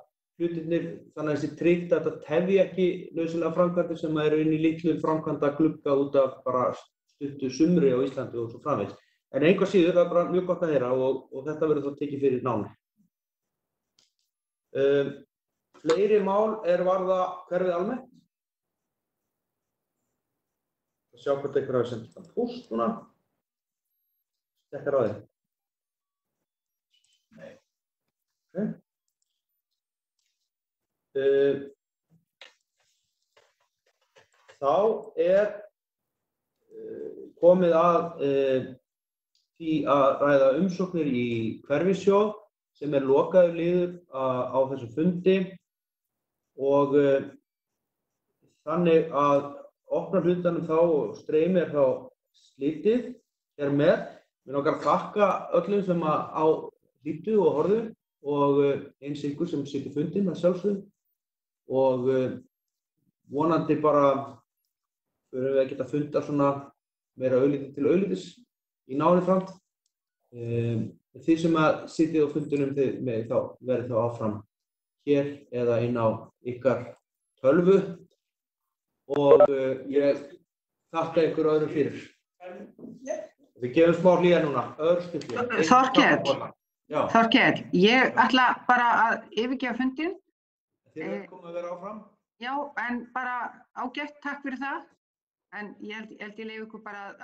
S1: hlutirnir, þannig að þessi tryggt að þetta tefji ekki nauðsynlega framkvæmdir sem eru inn í litlu framkvæmda glugga út af bara stuttu sumri á Íslandi og svo framvegis. En engu að síður, það er bara mjög gott að heyra og þetta verður þá tekið fyrir nánar. Fleiri mál varða hverfið almennt. Sjá hvort einhver hafi sendt þetta póst núna. Stekkar á þig. Nei. Okay. Þá komið að því að ræða umsóknir í hverfissjóð sem lokaður liður á þessum fundi og þannig að opna hlutanum þá og streymi þá slítið hér með. Mér langar að þakka öllum sem á hlýddu og horfðu og eins ykkur sem situr fundinn að sjálfsögðu og vonandi bara fyrir við að geta funda svona meira augliti til auglitis í náinni framtíð. Þið sem að sitjið á fundunum verið þá áfram hér eða inn á ykkar tölvu og ég þakka ykkur öðrum fyrir. Við gefum smá hlýja núna, öðru stundli.
S7: Þorkell, ég ætla bara að yfirgefa fundinn.
S1: Þið erum komið að vera áfram?
S7: Já, en bara ágætt, takk fyrir það. En ég held ég leyfi ykkur bara að